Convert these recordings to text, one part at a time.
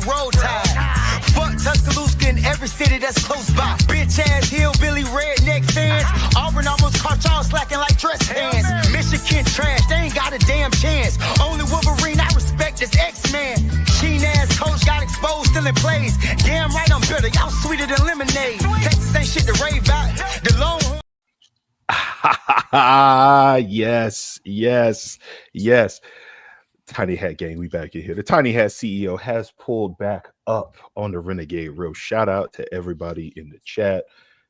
roll tide. Fuck Tuscaloosa in every city that's close by. Bitch ass hillbilly redneck fans. Auburn almost caught y'all slacking like dress pants. Michigan trash, they ain't got a damn chance. Only Wolverine I respect is X-Man. Keen ass coach got exposed, still in plays. Damn right I'm bitter, y'all sweeter than lemonade. Texas ain't shit to rave about. The Longhorn. Yes. Tiny Hat Gang, we back in here. The Tiny Hat CEO has pulled back up on the Renegade Real. Shout out to everybody in the chat.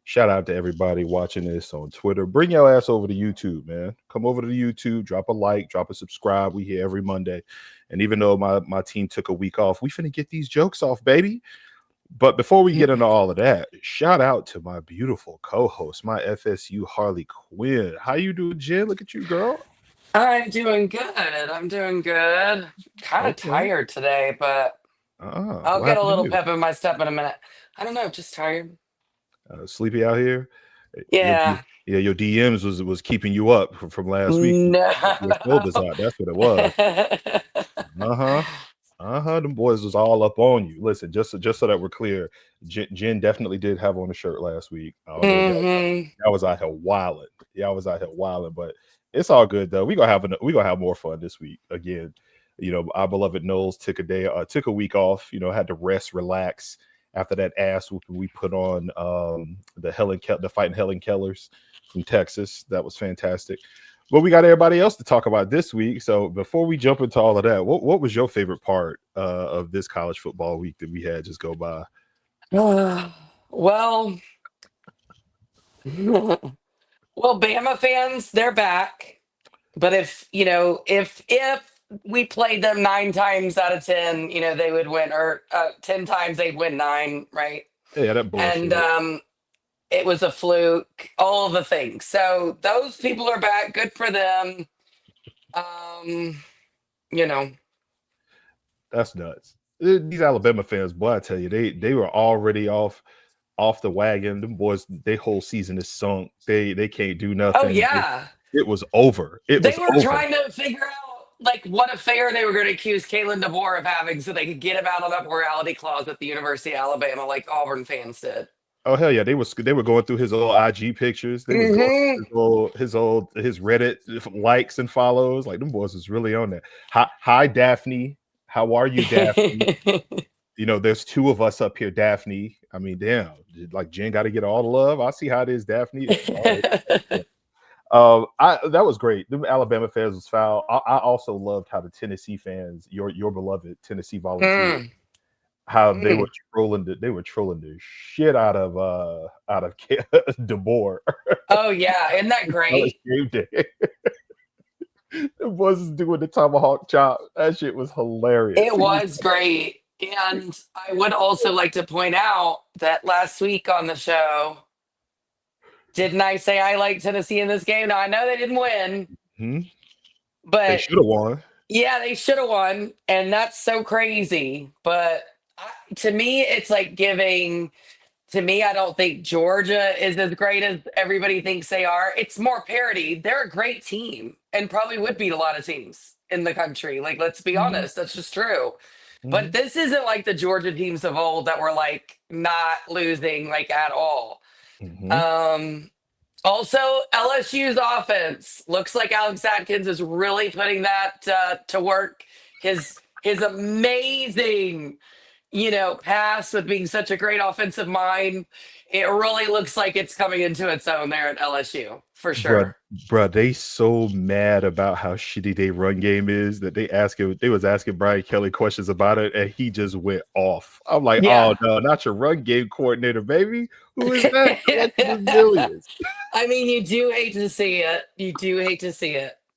Shout out to everybody watching this on Twitter. Bring your ass over to YouTube, man. Come over to the YouTube, drop a like, drop a subscribe. We here every Monday. And even though my team took a week off, we finna get these jokes off, baby. But before we get into all of that, shout out to my beautiful co-host, my FSU Harley Quinn. How you doing, Jen? Look at you, girl. I'm doing good. Kind of tired today, but I'll get a little pep in my step in a minute. I don't know, just tired. Sleepy out here? Yeah. Your DMs was keeping you up from last week. No. That's what it was. Them boys was all up on you. Listen, just so that we're clear, Jen definitely did have on a shirt last week. I was out here wilding. Yeah, I was out here wilding, but it's all good though. We gonna have more fun this week again. You know, our beloved Knowles took a week off. You know, had to rest, relax after that ass whooping we put on the fighting Helen Kellers from Texas. That was fantastic. But we got everybody else to talk about this week. So before we jump into all of that, what was your favorite part of this college football week that we had just go by? Well, Bama fans, they're back. But if we played them 9 times out of 10, they would win, or 10 times they'd win 9, right? Yeah, that bullshit. And it was a fluke, all of the things. So those people are back. Good for them. That's nuts. These Alabama fans, boy, I tell you, they were already off the wagon. Them boys, their whole season is sunk. They can't do nothing. Oh yeah, it was over. They were trying to figure out what affair they were going to accuse Kalen DeBoer of having, so they could get him out of that morality clause at the University of Alabama, like Auburn fans did. Oh hell yeah, they were going through his old IG pictures. They was going through his Reddit likes and follows. Like them boys was really on there. Hi Daphne, how are you, Daphne? There's 2 of us up here, Daphne. I mean, damn, like Jen got to get all the love. I see how it is, Daphne. That was great. The Alabama fans was foul. I also loved how the Tennessee fans, your beloved Tennessee Volunteers, how they were trolling the shit out of DeBoer. Oh yeah, isn't that great? The boys was doing the tomahawk chop. That shit was hilarious. It was great. And I would also like to point out that last week on the show, didn't I say I like Tennessee in this game? Now I know they didn't win, but they should have won. Yeah, they should have won, and that's so crazy. But to me, it's like giving. To me, I don't think Georgia is as great as everybody thinks they are. It's more parity. They're a great team and probably would beat a lot of teams in the country. Like, let's be honest, that's just true. But this isn't like the Georgia teams of old that were like not losing like at all. Also, LSU's offense looks like Alex Atkins is really putting that to work. His amazing, pass with being such a great offensive mind. It really looks like it's coming into its own there at LSU for sure. Bruh, they so mad about how shitty their run game is that they was asking Brian Kelly questions about it, and he just went off. I'm like, oh no, not your run game coordinator, baby. Who is that? I mean, you do hate to see it.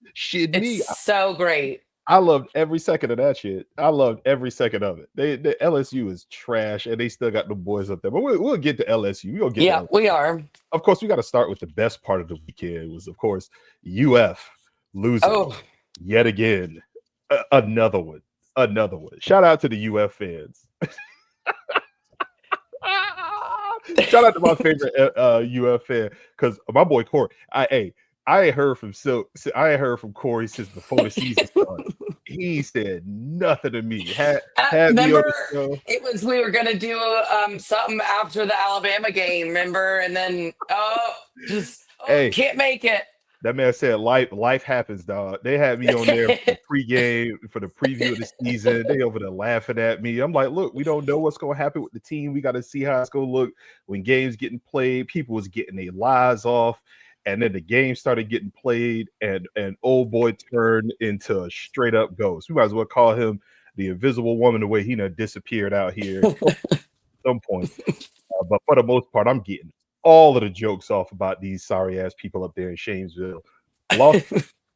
It's so great. I loved every second of that shit. I loved every second of it. The LSU is trash, and they still got the boys up there. But we'll get to LSU. We're gonna get. Yeah, we are. Of course, we got to start with the best part of the weekend. Was of course UF losing yet again. Another one. Shout out to the UF fans. Shout out to my favorite UF fan, because my boy Corey. I ain't heard from Corey since before the season started. He said nothing to me. had me on remember the show. it was we were gonna do something after the Alabama game, remember? And then Hey, can't make it. that man said life happens, dog. They had me on there for the pregame, for the preview of the season. They over there laughing at me. I'm like, look, we don't know what's gonna happen with the team. We got to see how it's gonna look when games getting played. People was getting their lives off, and then the game started getting played, and old boy turned into a straight up ghost. We might as well call him the Invisible Woman, the way he done disappeared out here at some point. But for the most part, I'm getting all of the jokes off about these sorry ass people up there in Shamesville. Lost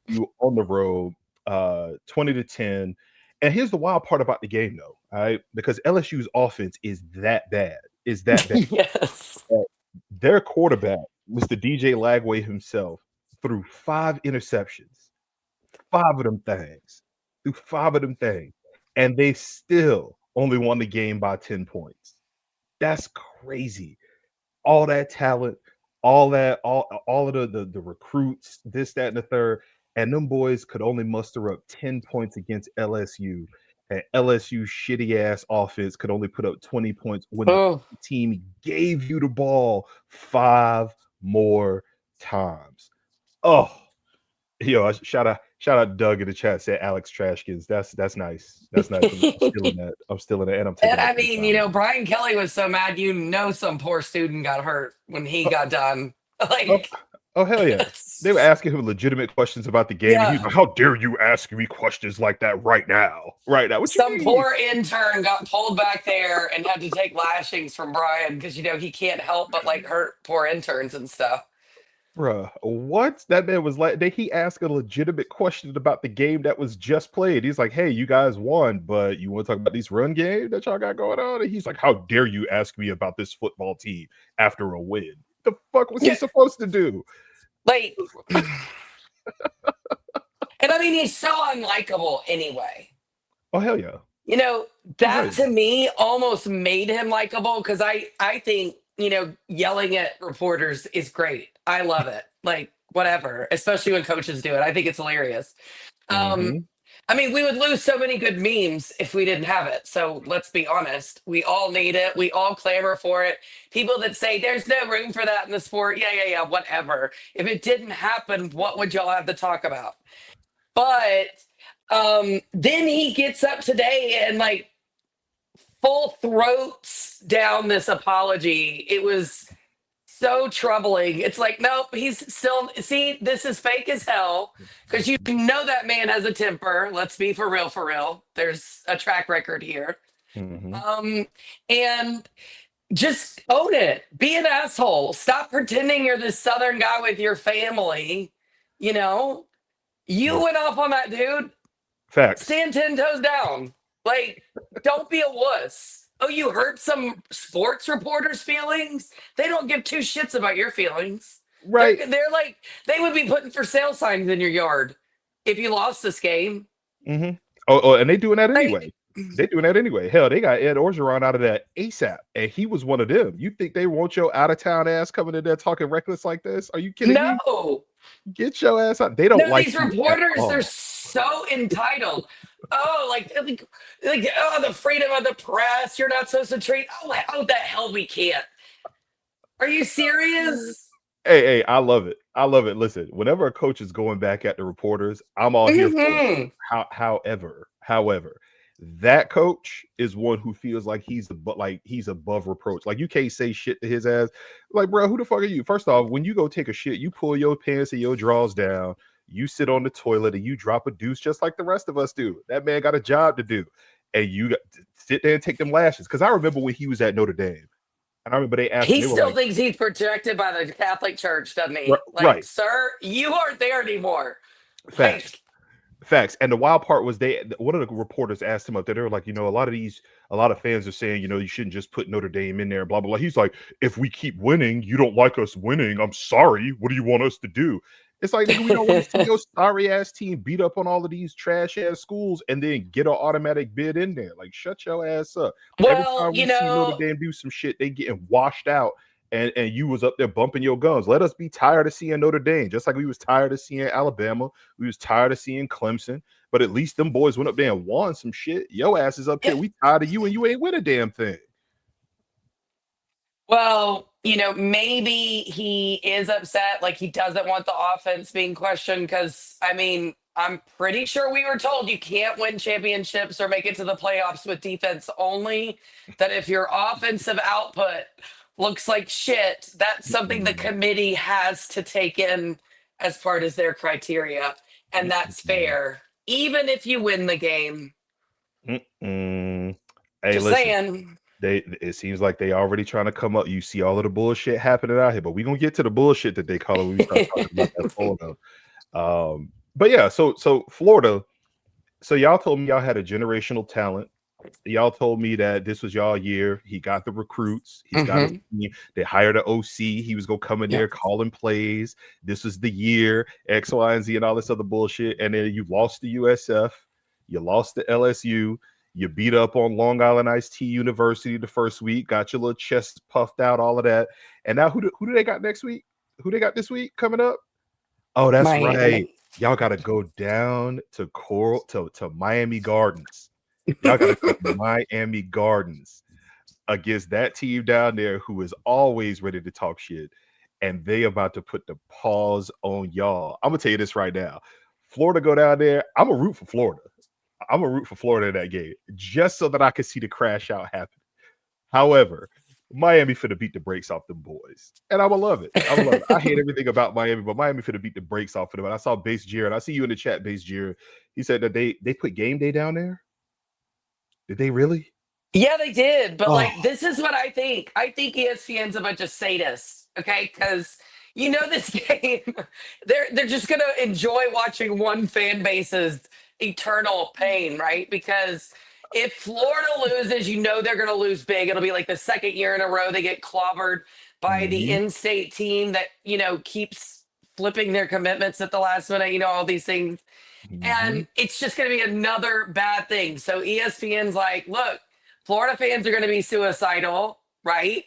you on the road, 20-10. And here's the wild part about the game, though, all right? Because LSU's offense is that bad. Yes. Their quarterback, Mr. DJ Lagway himself, threw 5 interceptions, 5 of them things, and they still only won the game by 10 points. That's crazy. All that talent, all of the recruits, this, that, and the third, and them boys could only muster up 10 points against LSU, and LSU's shitty ass offense could only put up 20 points when the team gave you the ball 5 more times. Oh, yo, shout out Doug in the chat, said Alex Trashkins. That's nice. That's nice. I'm still in that. And I mean, Brian Kelly was so mad, some poor student got hurt when he got done. Like, oh hell yeah. They were asking him legitimate questions about the game. Yeah. And he's like, how dare you ask me questions like that right now? What some poor intern got pulled back there and had to take lashings from Brian because he can't help but hurt poor interns and stuff. Bruh, what? That man was like, he asked a legitimate question about the game that was just played. He's like, hey, you guys won, but you want to talk about this run game that y'all got going on? And he's like, how dare you ask me about this football team after a win? The fuck was he supposed to do? And I mean, he's so unlikable anyway. Oh, hell yeah. That to me almost made him likable because I think, yelling at reporters is great. I love it. Whatever, especially when coaches do it. I think it's hilarious. I mean, we would lose so many good memes if we didn't have it. So let's be honest. We all need it. We all clamor for it. People that say there's no room for that in the sport. Yeah, whatever. If it didn't happen, what would y'all have to talk about? But then he gets up today and full throats down this apology. It was so troubling. It's nope, he's still, this is fake as hell because that man has a temper. Let's be for real. There's a track record here. And just own it. Be an asshole. Stop pretending you're this Southern guy with your family. You went off on that dude. Facts. Stand 10 toes down. Don't be a wuss. Oh, you hurt some sports reporters' feelings? They don't give 2 shits about your feelings. Right. They're they would be putting for sale signs in your yard if you lost this game. Oh, and they doing that anyway. Hell, they got Ed Orgeron out of that ASAP, and he was one of them. You think they want your out-of-town ass coming in there talking reckless like this? Are you kidding me? No. Get your ass out. They don't like these reporters. They're so entitled. The freedom of the press. You're not supposed to treat. Oh, the hell we can't. Are you serious? Hey, I love it. Listen, whenever a coach is going back at the reporters, I'm all here for it. However, that coach is one who feels like he's above reproach. You can't say shit to his ass. Bro, who the fuck are you? First off, when you go take a shit, you pull your pants and your drawers down. You sit on the toilet and you drop a deuce just like the rest of us do. That man got a job to do. And you got to sit there and take them lashes. Because I remember when he was at Notre Dame. And I remember they asked him. He still thinks he's protected by the Catholic Church, doesn't he? Right. Sir, you aren't there anymore. Facts. And the wild part was one of the reporters asked him up there, they were like, a lot of fans are saying, you shouldn't just put Notre Dame in there, blah, blah, blah. He's like, if we keep winning, you don't like us winning. I'm sorry. What do you want us to do? It's we don't want to see your sorry ass team beat up on all of these trash ass schools and then get an automatic bid in there. Shut your ass up. Well, every time we see Notre Dame do some shit, they getting washed out and you was up there bumping your gums. Let us be tired of seeing Notre Dame, just like we was tired of seeing Alabama. We was tired of seeing Clemson. But at least them boys went up there and won some shit. Your ass is up here. We tired of you, and you ain't win a damn thing. Well, maybe he is upset. Like, he doesn't want the offense being questioned because, I mean, I'm pretty sure we were told you can't win championships or make it to the playoffs with defense only. That if your offensive output looks like shit, that's something the committee has to take in as part of their criteria. And that's fair, even if you win the game. Hey, Just listen. saying. It seems like they already trying to come up. You see all of the bullshit happening out here, but we're gonna get to the bullshit that they call it when we start talking about that Florida. But yeah, so Florida. So y'all told me y'all had a generational talent. Y'all told me that this was y'all year. He got the recruits. He's got a team. They hired an OC. He was gonna come in there calling plays. This was the year X, Y, and Z, and all this other bullshit. And then you lost to USF. You lost to LSU. You beat up on Long Island Iced Tea University the first week, got your little chest puffed out, all of that. And now who do they got next week? Who they got this week coming up? Oh, that's Miami. right. Y'all got to go down to Miami Gardens. Y'all got to go to Miami Gardens against that team down there who is always ready to talk shit. And they about to put the paws on y'all. I'm going to tell you this right now. Florida go down there. I'm going to root for Florida. I'm going to root for Florida in that game just so that I can see the crash out happen. However, Miami finna beat the brakes off them boys. And I will love it. I will love it. I hate everything about Miami, but Miami finna beat the brakes off of them. And I saw Base Jared. I see you in the chat, Base Jared. He said that they put game day down there. Did they really? Yeah, they did. But like, this is what I think. I think ESPN's a bunch of sadists. Okay, because this game, they're just gonna enjoy watching one fan base's eternal pain, right? Because if Florida loses, they're going to lose big. It'll be like the second year in a row they get clobbered by the in-state team that, keeps flipping their commitments at the last minute, all these things. And it's just going to be another bad thing. So ESPN's like, look, Florida fans are going to be suicidal, right?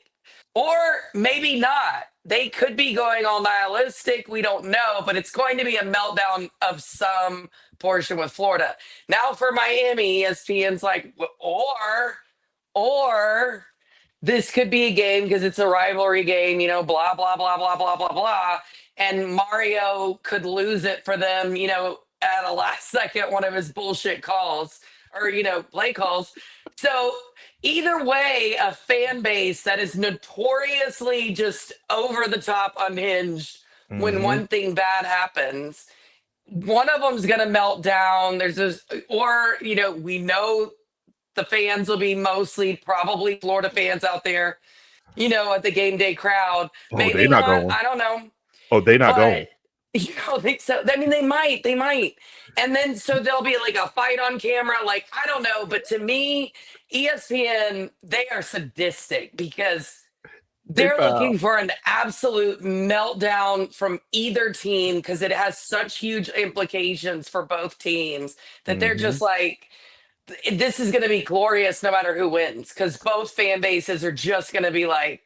Or maybe not. They could be going all nihilistic. We don't know, but it's going to be a meltdown of some portion with Florida. Now for Miami, ESPN's like, or this could be a game because it's a rivalry game, blah, blah, blah, blah, blah, blah, blah. And Mario could lose it for them, at a last second, one of his bullshit calls or, play calls. So either way, a fan base that is notoriously just over the top unhinged when one thing bad happens, one of them's going to melt down. There's this, or, we know the fans will be mostly probably Florida fans out there, at the game day crowd. Oh, Maybe they're not going. I don't know. Oh, they're not going. You don't think so? I mean, they might. And then, so there'll be like a fight on camera. Like, I don't know. But to me, ESPN, they are sadistic because they're looking for an absolute meltdown from either team because it has such huge implications for both teams that they're just like, this is going to be glorious no matter who wins because both fan bases are just going to be like,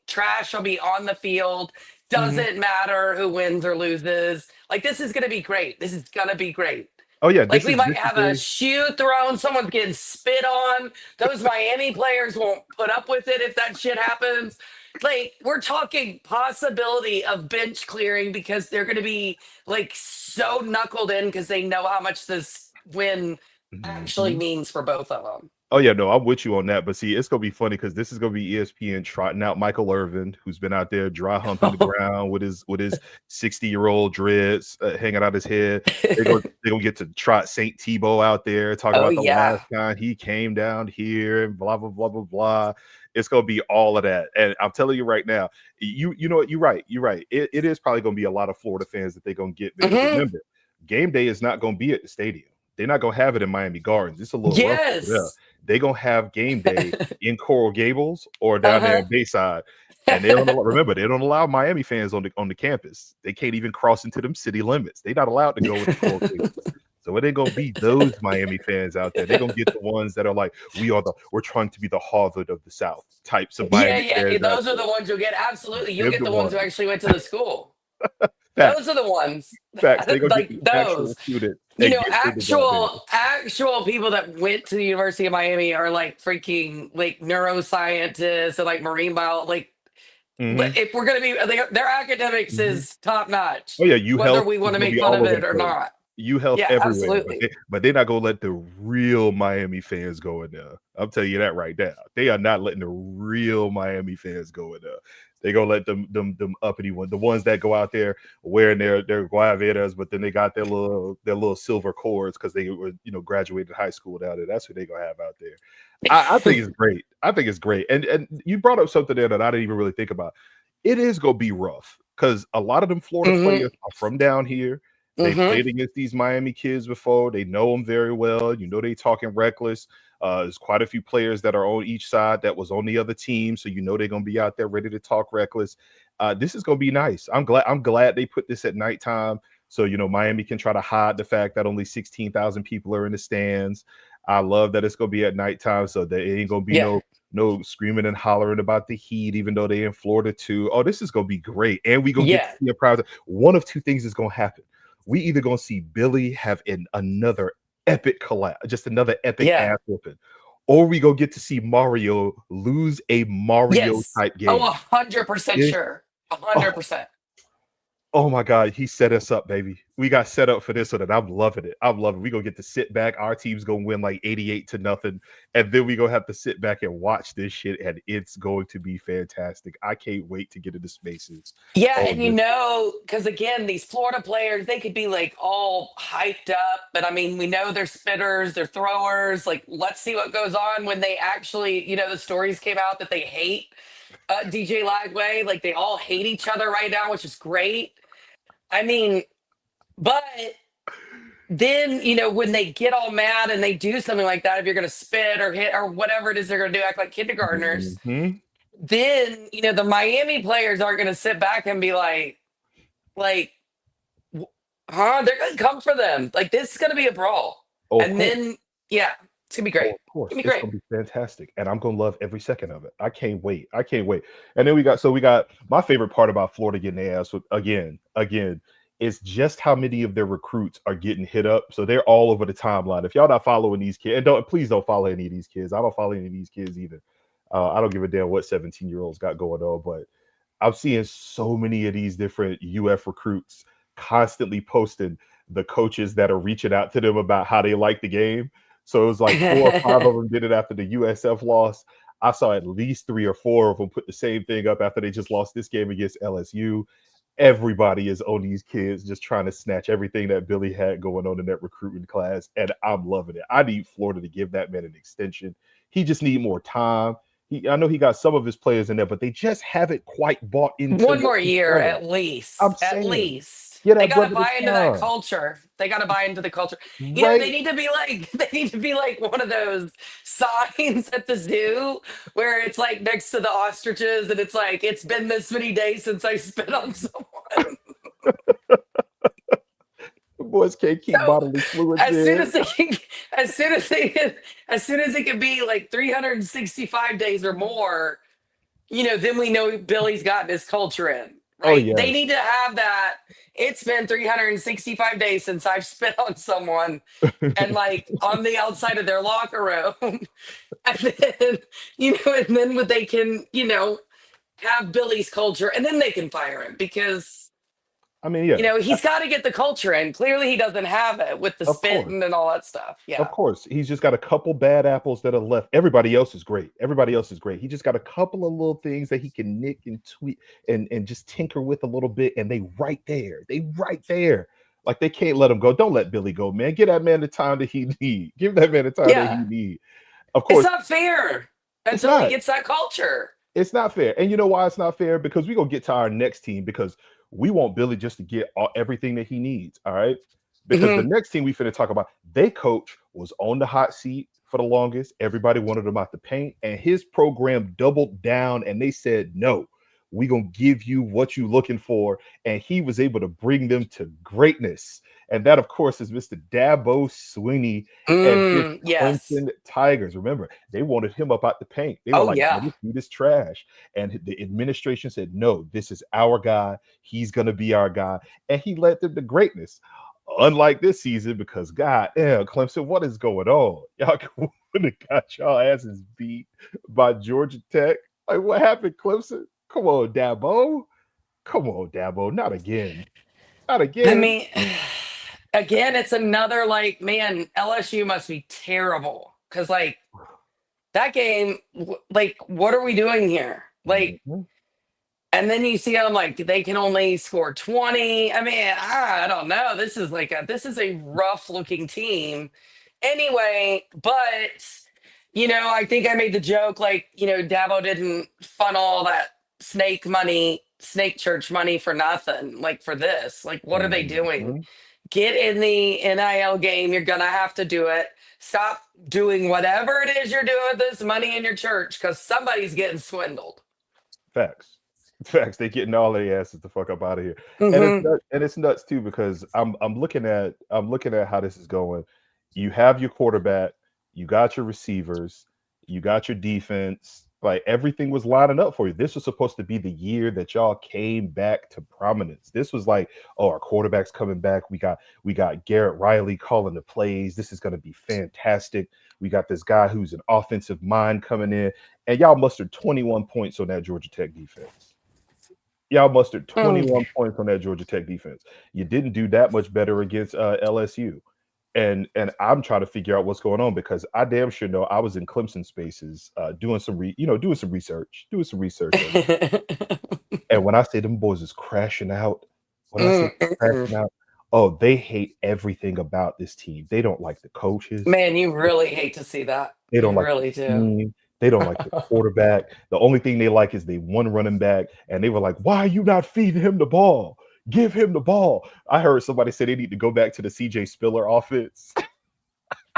trash will be on the field. Doesn't matter who wins or loses. Like, this is going to be great. This is going to be great. Oh, yeah. Like, we might have a shoe thrown. Someone's getting spit on. Those Miami players won't put up with it if that shit happens. Like, we're talking possibility of bench clearing because they're going to be, like, so knuckled in because they know how much this win actually means for both of them. Oh, yeah, no, I'm with you on that. But see, it's going to be funny because this is going to be ESPN trotting out Michael Irvin, who's been out there dry humping the ground with his 60-year-old dreads hanging out his head. They're going to get to trot St. Tebow out there, talking about the last time he came down here and blah, blah, blah, blah, blah. It's going to be all of that. And I'm telling you right now, you know what? You're right. It is probably going to be a lot of Florida fans that they're going to get. Because remember, game day is not going to be at the stadium. They're not going to have it in Miami Gardens. It's a little rough. Yeah. They're going to have game day in Coral Gables or down there in Bayside. And they don't allow Miami fans on the campus. They can't even cross into them city limits. They're not allowed to go into Coral Gables. So it ain't gonna be those Miami fans out there. They're gonna get the ones that are like, we're trying to be the Harvard of the South types of Yeah, Miami yeah. fans out Those are the ones you'll get. Absolutely. You'll there. get They're the the ones who ones. actually went to the school. Those Facts. are the ones. Facts. They're gonna get Like the actual those. student and get them to go there. Actual people that went to the University of Miami are like freaking like neuroscientists and like marine bio. Like, Mm-hmm. if we're gonna be, their academics Mm-hmm. is top notch, Oh yeah, U whether Health we is want to gonna make be fun all of over it the or place. not. U Health Yeah, everywhere, absolutely. but they're not gonna let the real Miami fans go in there. I'm telling you that right now. They are not letting the real Miami fans go in there. They gonna let them uppity ones, the ones that go out there wearing their guayaberas, but then they got their little silver cords because they were graduated high school down there. That's who they gonna have out there. I think it's great. I think it's great. And you brought up something there that I didn't even really think about. It is gonna be rough because a lot of them Florida players are from down here. They played against these Miami kids before. They know them very well. They talking reckless. There's quite a few players that are on each side that was on the other team, so they're gonna be out there ready to talk reckless. This is gonna be nice. I'm glad they put this at nighttime, so Miami can try to hide the fact that only 16,000 people are in the stands. I love that it's gonna be at nighttime, so there ain't gonna be no screaming and hollering about the heat, even though they're in Florida too. Oh, this is gonna be great, and we gonna get to see a proud. One of two things is gonna happen. We either gonna see Billy have another epic collapse, just another epic ass whooping, or we gonna get to see Mario lose a Mario type game. 100% sure. 100%. Oh my God, he set us up, baby. We got set up for this one, and I'm loving it. I'm loving it. We're gonna get to sit back. Our team's gonna win like 88-0, and then we're gonna have to sit back and watch this shit, and it's going to be fantastic. I can't wait to get into spaces. Yeah, and because again, these Florida players, they could be like all hyped up, but I mean, we know they're spitters, they're throwers. Like, let's see what goes on when they actually, the stories came out that they hate DJ Lagway. Like, they all hate each other right now, which is great. I mean, but then, when they get all mad and they do something like that, if you're going to spit or hit or whatever it is they're going to do, act like kindergartners, then, the Miami players aren't going to sit back and be like, they're going to come for them. Like, this is going to be a brawl. Then, it's going to be great. Of course, it's going to be fantastic, and I'm going to love every second of it. I can't wait. And then we got my favorite part about Florida getting their ass again. It's just how many of their recruits are getting hit up. So they're all over the timeline. If y'all not following these kids, and please don't follow any of these kids. I don't follow any of these kids either. I don't give a damn what 17-year-olds got going on, but I'm seeing so many of these different UF recruits constantly posting the coaches that are reaching out to them about how they like the game. So it was like 4 or 5 of them did it after the USF loss. I saw at least 3 or 4 of them put the same thing up after they just lost this game against LSU. Everybody is on these kids just trying to snatch everything that Billy had going on in that recruitment class, and I'm loving it. I need Florida to give that man an extension. He just need more time. I know he got some of his players in there, but they just haven't quite bought into one more year at least. At least. They got to buy into that culture. They got to buy into the culture. They need to be like one of those signs at the zoo where it's like next to the ostriches and it's like, it's been this many days since I spit on someone. Boys can't keep bodily fluids as soon as it can be like 365 days or more, then we know Billy's gotten his culture in. Right? Oh, yeah. They need to have that. It's been 365 days since I've spit on someone and like on the outside of their locker room. And then, and then they can, have Billy's culture and then they can fire him because I mean, yeah. He's got to get the culture in. Clearly, he doesn't have it with the spitting and all that stuff. Yeah. Of course. He's just got a couple bad apples that are left. Everybody else is great. He just got a couple of little things that he can nick and tweak and just tinker with a little bit. And they right there. Like, they can't let him go. Don't let Billy go, man. Give that man the time that he need. Give that man the time that he need. Of course. It's not fair until he gets that culture. It's not fair. And you know why it's not fair? Because we're going to get to our next team because we want Billy just to get everything that he needs, all right? Because the next team we finna talk about, their coach was on the hot seat for the longest. Everybody wanted him out the paint, and his program doubled down, and they said, no, We're going to give you what you're looking for. And he was able to bring them to greatness. And that, of course, is Mr. Dabo Swinney and his Yes. Clemson Tigers. Remember, they wanted him up out the paint. They were like, this dude is trash. And the administration said, no, this is our guy. He's going to be our guy. And he led them to greatness. Unlike this season, because God damn, Clemson, what is going on? Y'all would have got y'all asses beat by Georgia Tech. Like, what happened, Clemson? Come on, Dabo. Come on, Dabo. Not again. Not again. I mean, again, it's another like, man, LSU must be terrible. Because, like, that game, like, what are we doing here? Like, and then you see them like they can only score 20. I mean, I don't know. This is a rough looking team. Anyway, but I think I made the joke like, Dabo didn't funnel all that snake church money for nothing. Like for this. Like, what are they doing? Get in the NIL game. You're gonna have to do it. Stop doing whatever it is you're doing with this money in your church because somebody's getting swindled. Facts. They getting all their asses the fuck up out of here, and it's nuts too because I'm looking at how this is going. You have your quarterback, you got your receivers, you got your defense. Like everything was lining up for you. This was supposed to be the year that y'all came back to prominence. This was like, oh, our quarterback's coming back. We got Garrett Riley calling the plays. This is going to be fantastic. We got this guy who's an offensive mind coming in, and y'all mustered 21 points on that Georgia Tech defense. Y'all mustered 21 points on that Georgia Tech defense. You didn't do that much better against LSU. And I'm trying to figure out what's going on because I damn sure know I was in Clemson spaces doing some research. And when I say them boys is crashing out, oh, they hate everything about this team. They don't like the coaches. Man, you really hate to see that. They don't really the team. They don't like the quarterback. The only thing they like is they one running back. And they were like, why are you not feeding him the ball? Give him the ball. I heard somebody say they need to go back to the CJ Spiller offense.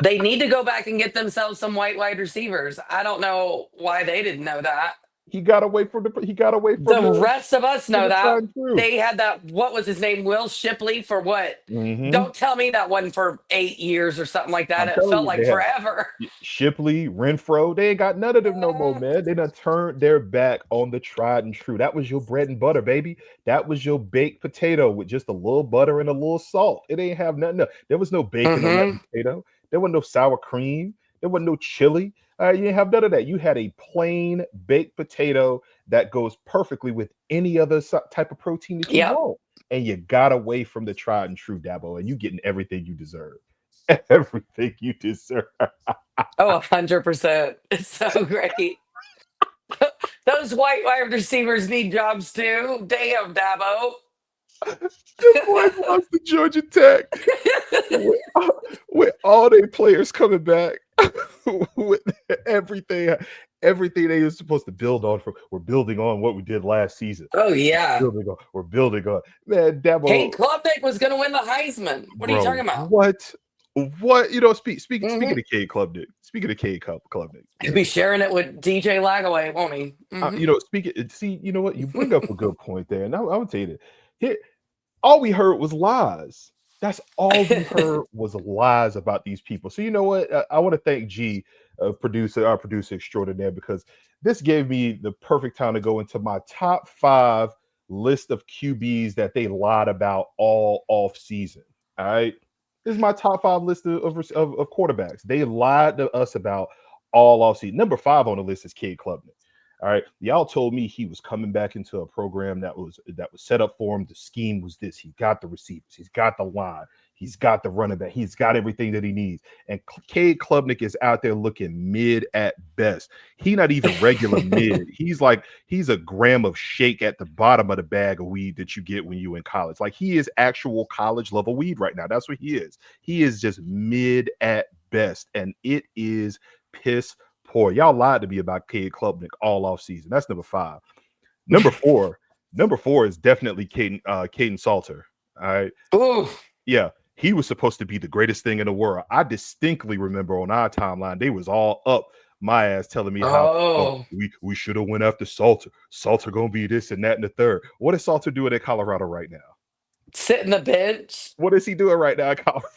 They need to go back and get themselves some wide receivers. I don't know why they didn't know that. He got away from the rest of us know that. They had that, what was his name? Will Shipley for what? Don't tell me that one for 8 years or something like that. It felt like forever. Shipley, Renfro, they ain't got none of them no more, man. They done turned their back on the tried and true. That was your bread and butter, baby. That was your baked potato with just a little butter and a little salt. It ain't have nothing. No. There was no bacon on that potato. There wasn't no sour cream. There wasn't no chili. You didn't have none of that. You had a plain baked potato that goes perfectly with any other type of protein that you want. And you got away from the tried and true, Dabo, and you getting everything you deserve. Everything you deserve. Oh, 100%. It's so great. Those white wide receivers need jobs too. Damn, Dabo. The boy lost to Georgia Tech with all their players coming back with everything they were supposed to build on. We're building on what we did last season. Oh yeah, we're building on. Man, Dabo. Hey, Klubnik was going to win the Heisman. What are you talking about? What? Speaking of Cade Klubnik. Speaking of Cade Klubnik, he'll be sharing it with DJ Lagaway, won't he? You know what? You bring up a good point there, and I would tell you that. All we heard was lies. That's all we heard was lies about these people. So you know what? I want to thank G, our producer extraordinaire, because this gave me the perfect time to go into my top 5 list of QBs that they lied about all off season. All right, this is my top 5 list of quarterbacks they lied to us about all off season. Number 5 on the list is Cade Klubnik. All right, y'all told me he was coming back into a program that was set up for him. The scheme was this: he got the receivers, he's got the line, he's got the running back, he's got everything that he needs. And Cade Klubnik is out there looking mid at best. He's not even regular mid. He's a gram of shake at the bottom of the bag of weed that you get when you in college. Like, he is actual college level weed right now. That's what he is. He is just mid at best, and it is piss poor. Y'all lied to me about Cade Klubnik all off season. That's number 5. Number 4 is definitely Caden Salter. All right. Ooh. Yeah, he was supposed to be the greatest thing in the world. I distinctly remember on our timeline they was all up My ass telling me how we should have went after Salter. Salter gonna be this and that and the third. What is Salter doing in Colorado right now? Sitting the bench. What is he doing right now in Colorado?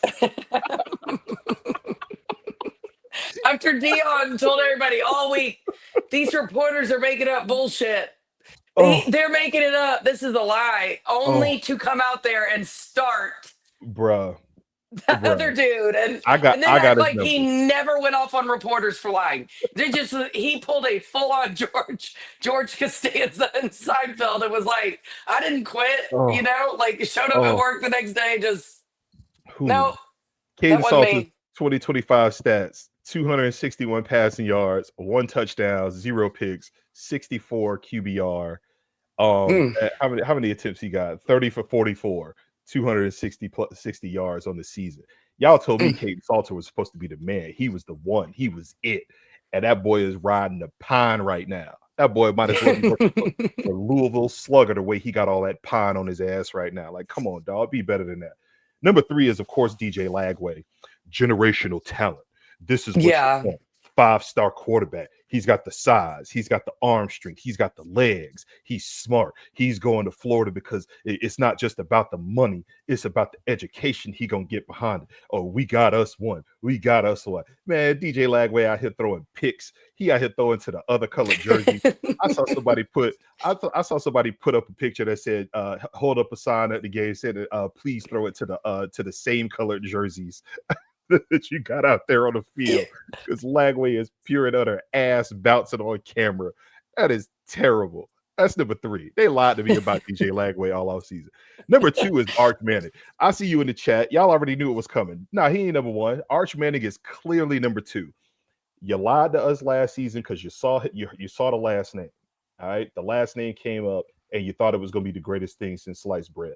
After Dion told everybody all week, these reporters are making up bullshit. They're making it up. This is a lie. Only to come out there and start. Bruh. The other dude. And then act like he never went off on reporters for lying. He pulled a full-on George Costanza and Seinfeld and was like, I didn't quit, like showed up at work the next day, just no. Caden Salter's 2025 stats: 261 passing yards, 1 touchdown, 0 picks, 64 QBR. How many attempts he got? 30 for 44, 260 yards on the season. Y'all told me Caden Salter was supposed to be the man. He was the one. He was it. And that boy is riding the pine right now. That boy might as well be working for Louisville Slugger the way he got all that pine on his ass right now. Like, come on, dog. Be better than that. Number 3 is, of course, DJ Lagway. Generational talent. This is what you want. 5-star quarterback. He's got the size. He's got the arm strength. He's got the legs. He's smart. He's going to Florida because it's not just about the money. It's about the education he going to get behind it. Oh, we got us one. We got us one. Man, DJ Lagway out here throwing picks. He out here throwing to the other colored jerseys. I saw somebody put up a picture that said, hold up a sign at the game, said, please throw it to the same colored jerseys that you got out there on the field, because Lagway is pure and utter ass bouncing on camera. That is terrible. That's number 3. They lied to me about DJ Lagway all off season. Number 2 is Arch Manning. I see you in the chat. Y'all already knew it was coming. Nah, he ain't number 1. Arch Manning is clearly number 2. You lied to us last season because you saw the last name. All right, the last name came up and you thought it was going to be the greatest thing since sliced bread.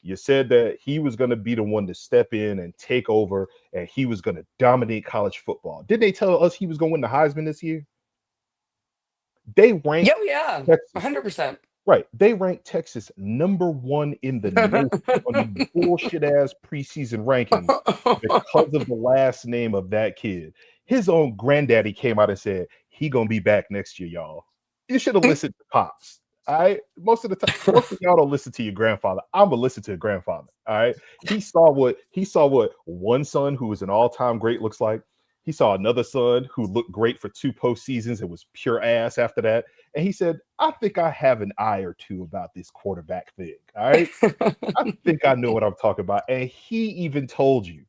You said that he was going to be the one to step in and take over, and he was going to dominate college football. Didn't they tell us he was going to win the Heisman this year? They ranked 100%. Right. They ranked Texas number 1 in the nation on the bullshit-ass preseason rankings because of the last name of that kid. His own granddaddy came out and said, he going to be back next year, y'all. You should have listened to Pops. All right. Most of the time, most of y'all don't listen to your grandfather. I'm gonna listen to your grandfather. All right. He saw what one son who was an all-time great looks like. He saw another son who looked great for 2 postseasons and was pure ass after that. And he said, I think I have an eye or two about this quarterback thing. All right. I think I know what I'm talking about. And he even told you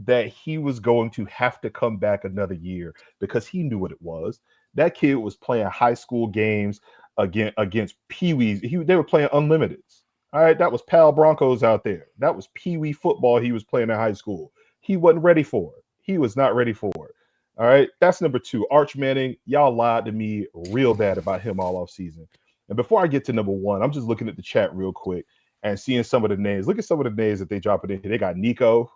that he was going to have to come back another year because he knew what it was. That kid was playing high school games against Pee-wees. They were playing unlimiteds. All right, that was Pal Broncos out there. That was Pee-wee football he was playing in high school. He wasn't ready for it. He was not ready for it. All right, that's number 2. Arch Manning, y'all lied to me real bad about him all off season. And before I get to number 1, I'm just looking at the chat real quick and seeing some of the names. Look at some of the names that they dropped in here. They got Nico.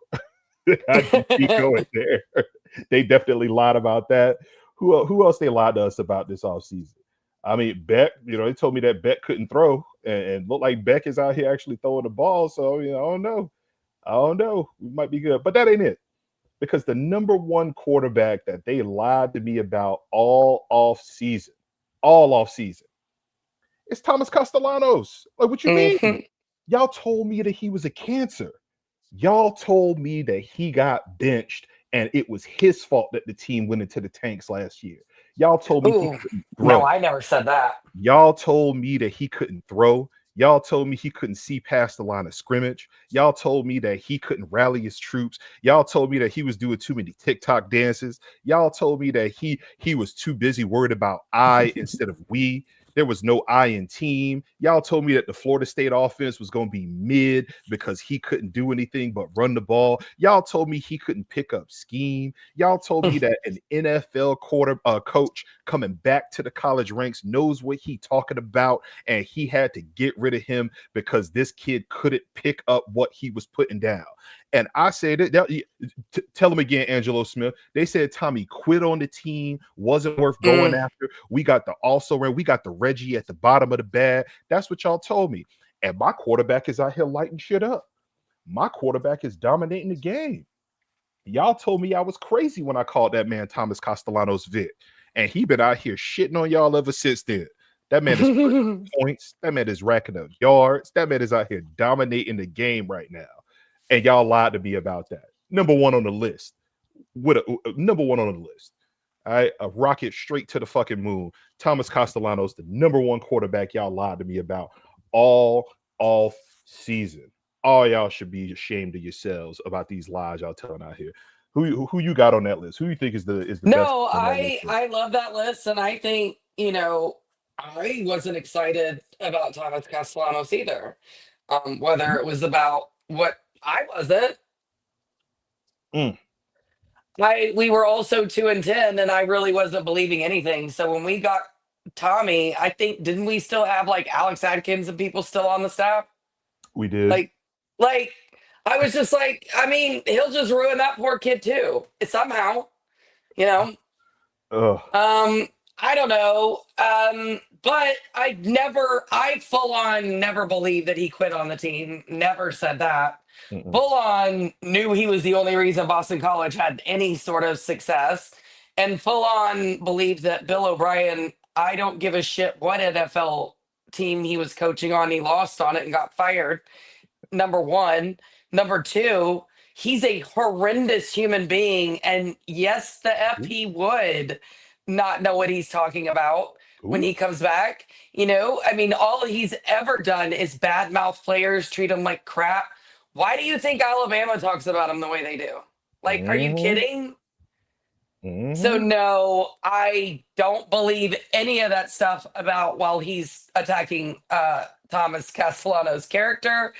They got Nico in there. They definitely lied about that. Who else they lied to us about this offseason? I mean, Beck, they told me that Beck couldn't throw and looked like Beck is out here actually throwing the ball. So, I don't know. We might be good, but that ain't it. Because the number 1 quarterback that they lied to me about all off season, it's Thomas Castellanos. Like, what you mean? Y'all told me that he was a cancer. Y'all told me that he got benched and it was his fault that the team went into the tanks last year. Y'all told me he couldn't throw. No, I never said that. Y'all told me that he couldn't throw. Y'all told me he couldn't see past the line of scrimmage. Y'all told me that he couldn't rally his troops. Y'all told me that he was doing too many TikTok dances. Y'all told me that he was too busy worried about I instead of we. There was no I in team. Y'all told me that the Florida State offense was going to be mid because he couldn't do anything but run the ball. Y'all told me he couldn't pick up scheme. Y'all told me that an NFL coach coming back to the college ranks knows what he talking about, and he had to get rid of him because this kid couldn't pick up what he was putting down. And I said that tell him again, Angelo Smith. They said Tommy quit on the team, wasn't worth going after. We got the Reggie at the bottom of the bag. That's what y'all told me. And my quarterback is out here lighting shit up. My quarterback is dominating the game. Y'all told me I was crazy when I called that man Thomas Castellanos Vic, and he been out here shitting on y'all ever since then. That man is putting points. That man is racking up yards. That man is out here dominating the game right now, and y'all lied to me about that. Number one on the list. Number one on the list. All right, a rocket straight to the fucking moon. Thomas Castellanos, the number one quarterback y'all lied to me about all off season. All y'all should be ashamed of yourselves about these lies y'all telling out here. Who you got on that list? Who you think is the best? No, I love that list, and I think I wasn't excited about Thomas Castellanos either. Whether it was about what I wasn't. Mm. We were also 2-10, and I really wasn't believing anything. So when we got Tommy, I think didn't we still have like Alex Adkins and people still on the staff? We did. Like I was just like, I mean, he'll just ruin that poor kid too. Somehow, Ugh. I don't know. But I full on never believed that he quit on the team. Never said that. Mm-mm. Full on knew he was the only reason Boston College had any sort of success. And full on believed that Bill O'Brien, I don't give a shit what NFL team he was coaching on. He lost on it and got fired. Number one. Number two, he's a horrendous human being. And yes, the F he would not know what he's talking about when he comes back. I mean, all he's ever done is badmouth players, treat them like crap. Why do you think Alabama talks about him the way they do? Like, are you kidding? Mm-hmm. So no, I don't believe any of that stuff about while he's attacking Thomas Castellanos' character.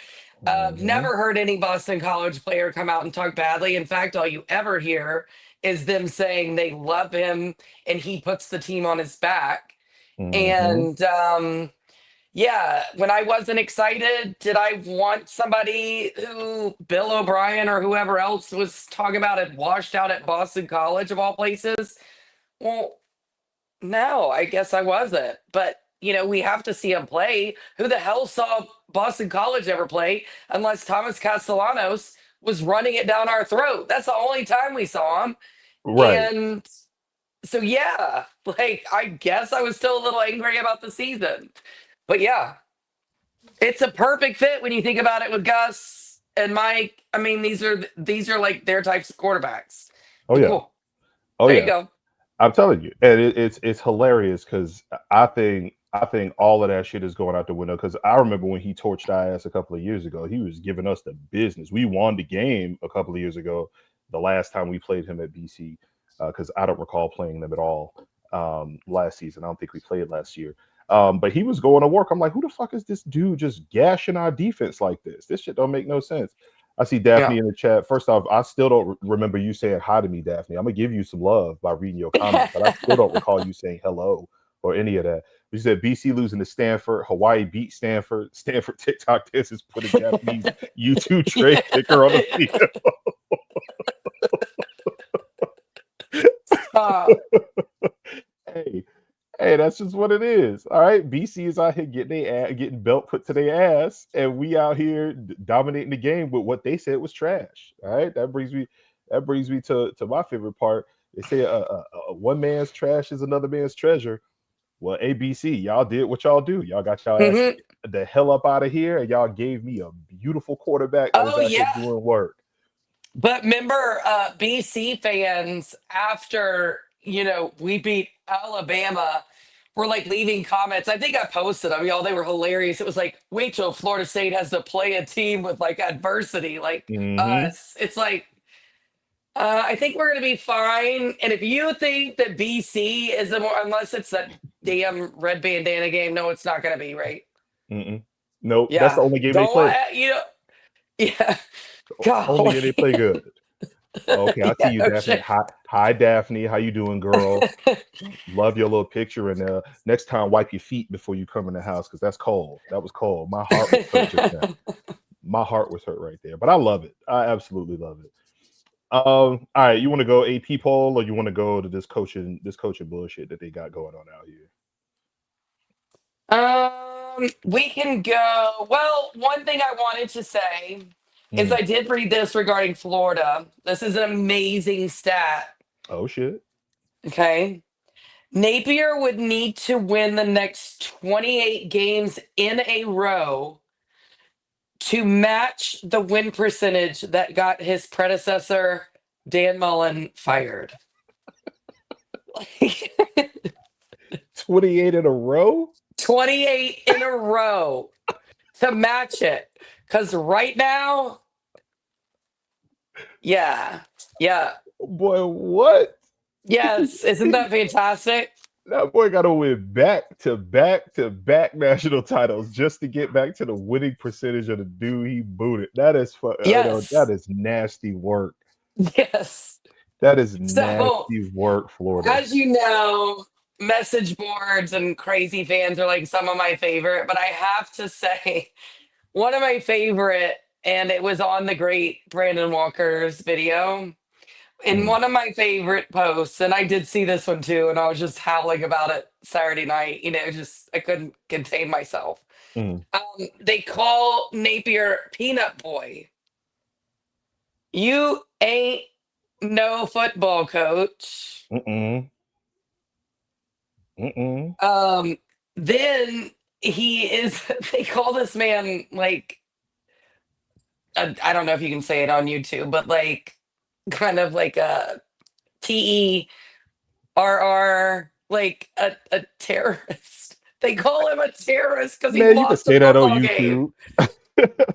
Never heard any Boston College player come out and talk badly. In fact, all you ever hear is them saying they love him and he puts the team on his back. And yeah, when I wasn't excited, did I want somebody who Bill O'Brien or whoever else was talking about had washed out at Boston College of all places? Well, no, I guess I wasn't. But, we have to see him play. Who the hell saw Boston College ever play unless Thomas Castellanos was running it down our throat? That's the only time we saw him. Right. And so, yeah, I guess I was still a little angry about the season. But yeah, it's a perfect fit when you think about it with Gus and Mike. I mean, these are like their types of quarterbacks. Oh yeah. Cool. Oh there yeah. You go. I'm telling you, and it's hilarious because I think all of that shit is going out the window. Because I remember when he torched our ass a couple of years ago, he was giving us the business. We won the game a couple of years ago, the last time we played him at BC. Because I don't recall playing them at all last season. I don't think we played last year. But he was going to work. I'm like, who the fuck is this dude just gashing our defense like this? This shit don't make no sense. I see Daphne in the chat. First off, I still don't remember you saying hi to me, Daphne. I'm going to give you some love by reading your comments, but I still don't recall you saying hello or any of that. You said BC losing to Stanford, Hawaii beat Stanford, Stanford TikTok dances put a Japanese YouTube trade kicker on the field. Hey, that's just what it is. All right, BC is out here getting belt put to their ass, and we out here dominating the game with what they said was trash. All right, that brings me to my favorite part. They say one man's trash is another man's treasure. Well, ABC, y'all did what y'all do. Y'all got y'all ass the hell up out of here, and y'all gave me a beautiful quarterback that was out here doing work. But remember, BC fans, after we beat Alabama, were like leaving comments. I think I posted them, y'all. They were hilarious. It was like, wait till Florida State has to play a team with like adversity, like us. It's like, I think we're gonna be fine. And if you think that BC is unless it's that damn red bandana game, no, it's not gonna be, right? Nope. Yeah. That's the only game they play. Yeah. God, only game they play good. Okay, I'll see you, Daphne. Hi, Daphne. How you doing, girl? Love your little picture. And next time, wipe your feet before you come in the house because that's cold. That was cold. My heart was hurt just now. My heart was hurt right there. But I love it. I absolutely love it. All right, you want to go AP poll or you want to go to this coaching bullshit that they got going on out here? We can go. Well, one thing I wanted to say is I did read this regarding Florida. This is an amazing stat. Oh shit. Okay. Napier would need to win the next 28 games in a row to match the win percentage that got his predecessor, Dan Mullen, fired. 28 in a row? 28 in a row to match it. Because right now, yeah. Boy, what? Yes. Isn't that fantastic? That boy got to win back to back national titles just to get back to the winning percentage of the dude he booted. That is Yes. that is nasty work. Yes. That is So, nasty work, Florida. as you know, message boards and crazy fans are like some of my favorite, but I have to say, one of my favorite, and it was on the great Brandon Walker's video, in one of my favorite posts, and I did see this one too, and I was just howling about it Saturday night. Just I couldn't contain myself. They call Napier Peanut Boy. You ain't no football coach. Then he is. They call this man like I don't know if you can say it on YouTube, but like kind of like a TERR, like a terrorist. They call him a terrorist because he Man, you can lost say a that on football game. YouTube.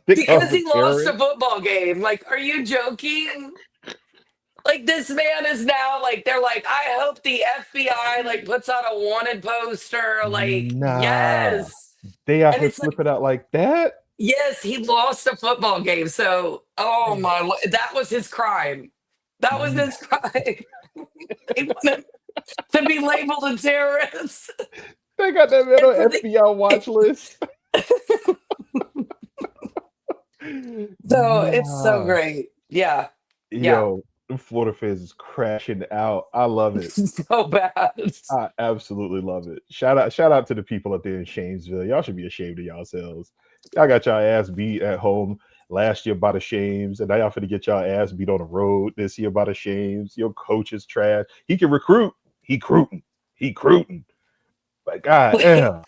Because he lost a football game. Like, are you joking? Like, this man is now like, they're like, I hope the FBI like puts out a wanted poster. Like, Nah, yes. they out And here it's like, flipping out like that. yes, he lost a football game. So, oh my, that was his crime. That was his crime. They want him to be labeled a terrorist. They got that man on FBI watch list. So it's so great. Yeah. Yo, Florida fans is crashing out. I love it. So bad. I absolutely love it. Shout out to the people up there in Shamesville. Y'all should be ashamed of yourselves. Y'all got y'all ass beat at home last year by the Shames, and now y'all finna get y'all ass beat on the road this year by the Shames. Your coach is trash. He can recruit. He recruiting. But God damn.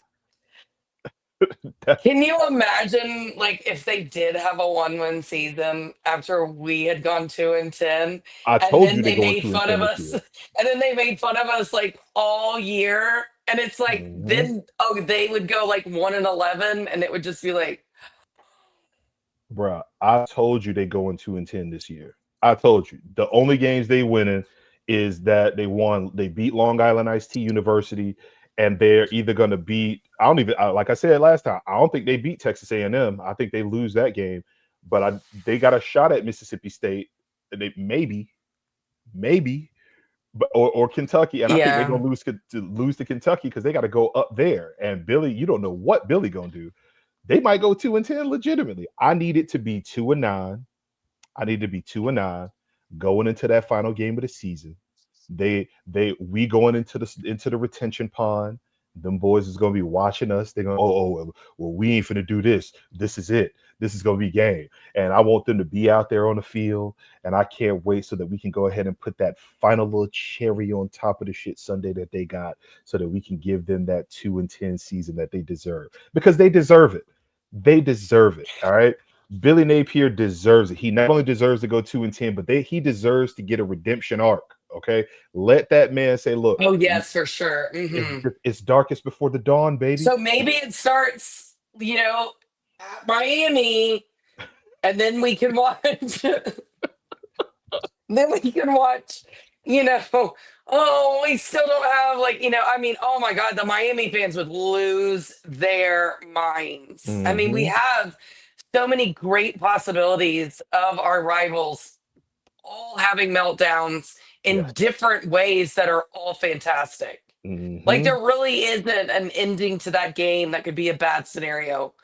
Can you imagine, like, if they did have a 1-win season after we had gone 2-10, I and told then you they they going made 2 fun and 10 of this us, year. and then they made fun of us like all year, and it's like then they would go like 1-11, and it would just be like, bruh, I told you they going 2 and 10 this year. I told you the only games they winning is that they beat Long Island Iced Tea University, and they're either going to beat. Like I said last time, I don't think they beat Texas A&M. I think they lose that game, but they got a shot at Mississippi State. They maybe, but or Kentucky, and I think they're gonna lose to Kentucky because they got to go up there. And Billy, you don't know what Billy gonna do. They might go 2 and 10 legitimately. I need it to be 2 and 9. I need to be 2 and 9 going into that final game of the season. We going into the retention pond. Them boys is gonna be watching us. They're gonna, well, we ain't finna do this. This is it. This is gonna be game. And I want them to be out there on the field. And I can't wait so that we can go ahead and put that final little cherry on top of the shit Sunday that they got, so that we can give them that 2 and 10 season that they deserve. Because they deserve it. They deserve it. All right. Billy Napier deserves it. He not only deserves to go 2 and 10, but he deserves to get a redemption arc. Okay, let that man say, "Look, oh yes, for sure. Mm-hmm. It's darkest before the dawn, baby." So maybe it starts, at Miami, and then we can watch. Then we can watch. Oh, we still don't have oh my God, the Miami fans would lose their minds. I mean, we have so many great possibilities of our rivals all having meltdowns in different ways that are all fantastic. Like, there really isn't an ending to that game that could be a bad scenario.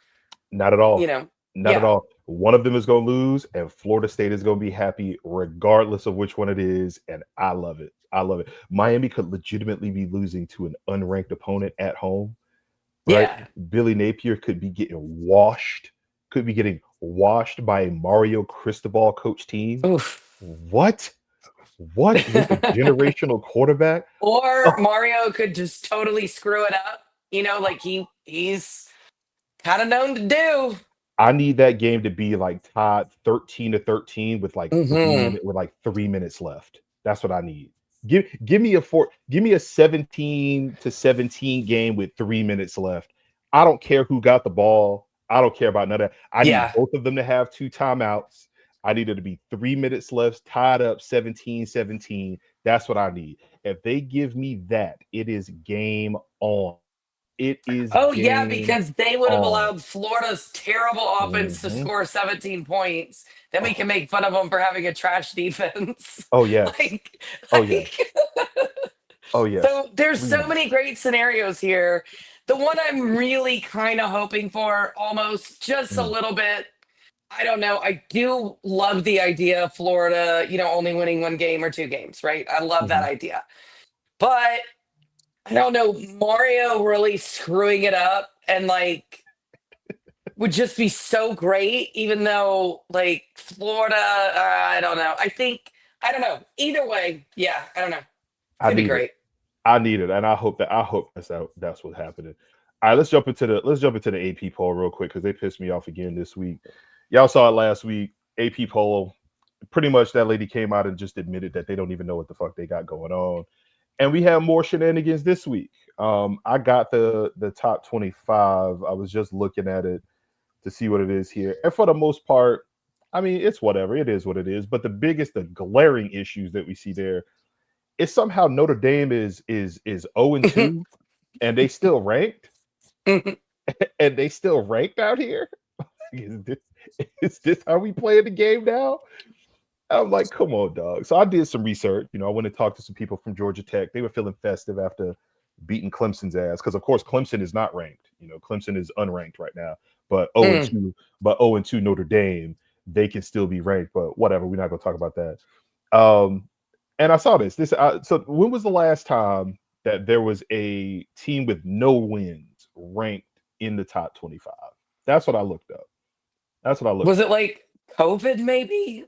Not at all. Not at Yeah. all. One of them is going to lose, and Florida State is going to be happy regardless of which one it is. And I love it. I love it. Miami could legitimately be losing to an unranked opponent at home. Right? Yeah. Billy Napier could be getting washed could be getting washed by a Mario Cristobal coach team. Oof. What with a generational quarterback? Or Oh, Mario could just totally screw it up. Like he's kind of known to do. I need that game to be like tied 13-13 with like Hmm 3 minutes left. That's what I need. Give me a 17-17 game with 3 minutes left. I don't care who got the ball. I don't care about none of that. I need Yeah. both of them to have 2 timeouts. I need it to be 3 minutes left, tied up 17-17. That's what I need. If they give me that, it is game on. It is Oh, yeah, game because they would have on. allowed Florida's terrible offense to Mhm. score 17 points. Then we Oh, can make fun of them for having a trash defense. oh yes. like, Oh yes. like Oh yes. so there's so Please. many great scenarios here. The one I'm really kind of hoping for, almost just a Mm, little bit, I don't know. I do love the idea of Florida, only winning 1 game or 2 games, right? I love that mhm. idea. But I don't know, Mario really screwing it up and would just be so great, even though Florida, I don't know. I don't know. Either way, yeah, I don't know. It's I gonna be need it. great. I need it, and I hope that's what's happening. All right, let's jump into the AP poll real quick because they pissed me off again this week. Y'all saw it last week. AP poll, pretty much that lady came out and just admitted that they don't even know what the fuck they got going on, and we have more shenanigans this week. I got the top 25. I was just looking at it to see what it is here, and for the most part, I mean it's whatever. It is what it is. But the glaring issues that we see there is somehow Notre Dame is 0-2 and they still ranked and they still ranked out here. Is this how we play the game now? I'm like, come on, dog. So I did some research. I went and talked to some people from Georgia Tech. They were feeling festive after beating Clemson's ass because, of course, Clemson is not ranked. Clemson is unranked right now. But Mm. 0-2, Notre Dame, they can still be ranked. But whatever, we're not going to talk about that. And I saw this. So when was the last time that there was a team with no wins ranked in the top 25? That's what I looked up. That's what I looked Was up. it COVID? Maybe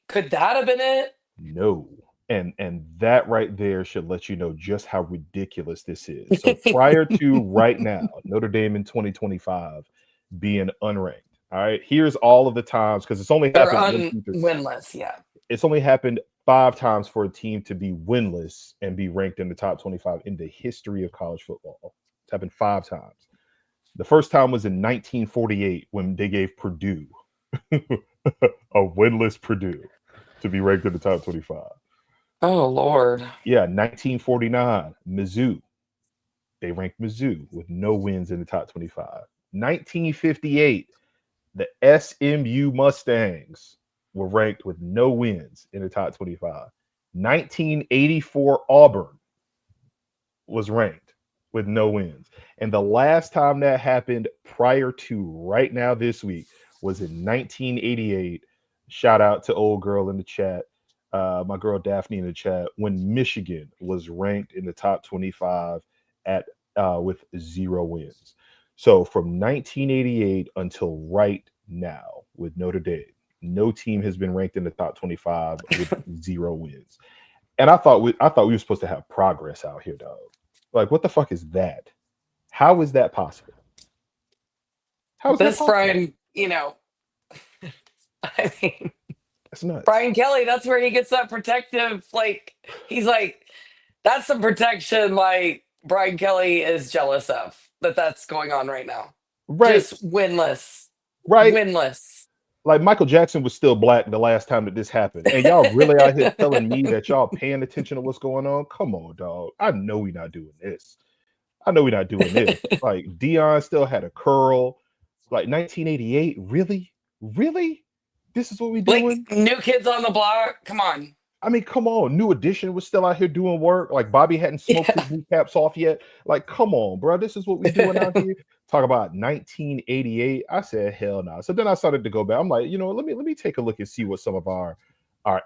could that have been it? No. And that right there should let you know just how ridiculous this is. So prior to right now, Notre Dame in 2025 being unranked. All right. Here's all of the times because it's only Or happened 1, 2, 3. winless? Yeah. It's only happened 5 times for a team to be winless and be ranked in the top 25 in the history of college football. It's happened 5 times. The first time was in 1948 when they gave Purdue, a winless Purdue, to be ranked in the top 25. Oh Lord. Yeah, 1949, Mizzou. They ranked Mizzou with no wins in the top 25. 1958, the SMU Mustangs were ranked with no wins in the top 25. 1984, Auburn was ranked with no wins. And the last time that happened prior to right now this week was in 1988. Shout out to old girl in the chat, my girl Daphne in the chat, when Michigan was ranked in the top 25 with 0 wins. So from 1988 until right now with Notre Dame, no team has been ranked in the top 25 with 0 wins. And I thought we were supposed to have progress out here, dog. Like, what the fuck is that? How is that possible? How is that This possible? Brian, I mean, That's nuts. Brian Kelly, that's where he gets that protective, he's that's some protection Brian Kelly is jealous of that's going on right now. Right. Just winless. Right. Winless. Like Michael Jackson was still black the last time that this happened. And y'all really out here telling me that y'all paying attention to what's going on? Come on, dog. I know we're not doing this. Like Dion still had a curl. Like 1988. Really? Really? This is what we doing? New Kids on the Block. Come on. I mean, come on. New Edition was still out here doing work. Like Bobby hadn't smoked his kneecaps off yet. Like, come on, bro. This is what we doing out here. Talk about 1988. I said, hell no. So then I started to go back. I'm like, let me take a look and see what some of our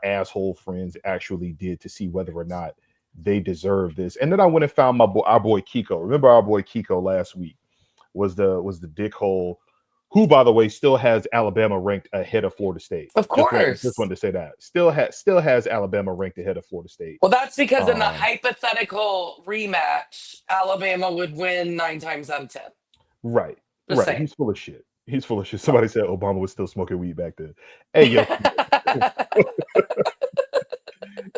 asshole friends actually did to see whether or not they deserve this. And then I went and found our boy Kiko. Remember our boy Kiko last week was the dickhole who, by the way, still has Alabama ranked ahead of Florida State. Of course. Just wanted to say that. Still has Alabama ranked ahead of Florida State. Well, that's because in the hypothetical rematch, Alabama would win 9 times out of 10. Right. Just right. saying. He's full of shit. Somebody said Obama was still smoking weed back then. Hey, yo.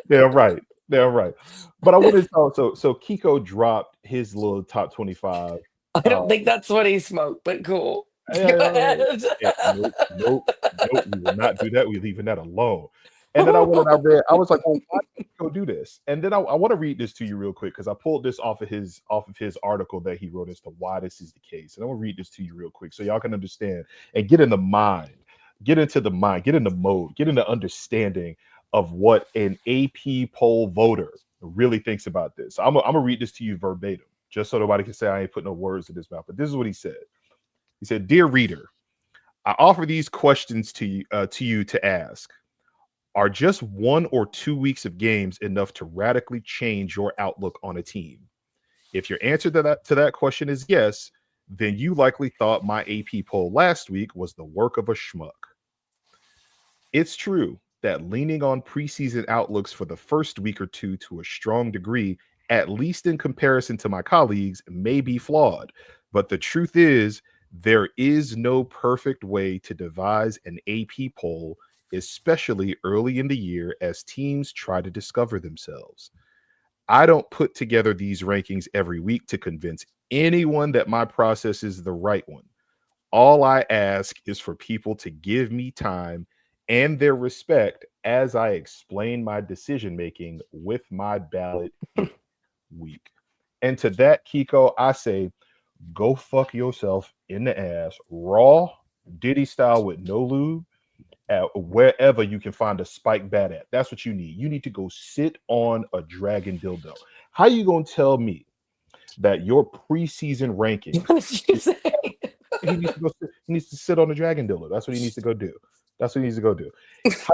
They're right. But I wanted to talk. So Kiko dropped his little top 25. I don't think that's what he smoked, but cool. Nope. We will not do that. We're leaving that alone. And then I read. I was like, well, why did Kiko do this? And then I want to read this to you real quick because I pulled this off of his article that he wrote as to why this is the case. And I want to read this to you real quick so y'all can understand and get in the mind, get into the mode, get into understanding of what an AP poll voter really thinks about this. I'm gonna read this to you verbatim, just so nobody can say I ain't put no words in his mouth. But this is what he said. He said, "Dear reader, I offer these questions to you to ask. Are just 1 or 2 weeks of games enough to radically change your outlook on a team? If your answer to that question is yes, then you likely thought my AP poll last week was the work of a schmuck. It's true that leaning on preseason outlooks for the first week or two to a strong degree, at least in comparison to my colleagues, may be flawed. But the truth is, there is no perfect way to devise an AP poll, especially early in the year as teams try to discover themselves. I don't put together these rankings every week to convince anyone that my process is the right one. All I ask is for people to give me time and their respect as I explain my decision making with my ballot week." And to that, Kiko, I say, go fuck yourself in the ass, raw, Diddy style with no lube, wherever you can find a spike bat at. That's what you need. You need to go sit on a dragon dildo. How you gonna tell me that your preseason rankings? What did you say? He needs to sit on a dragon dildo. That's what he needs to go do. How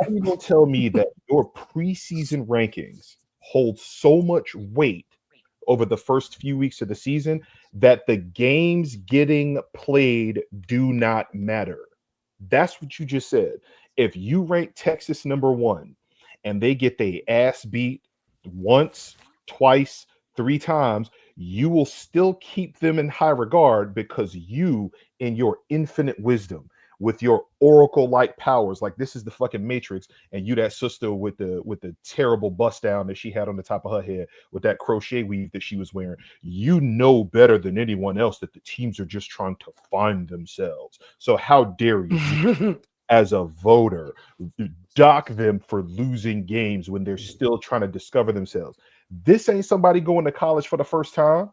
are you gonna tell me that your preseason rankings hold so much weight over the first few weeks of the season that the games getting played do not matter? That's what you just said. If you rank Texas number 1 and they get their ass beat once, twice, 3 times, you will still keep them in high regard because you, in your infinite wisdom, with your oracle-like powers, like this is the fucking Matrix, and you that sister with the terrible bust down that she had on the top of her head with that crochet weave that she was wearing, you know better than anyone else that the teams are just trying to find themselves. So how dare you, as a voter, dock them for losing games when they're still trying to discover themselves? This ain't somebody going to college for the first time.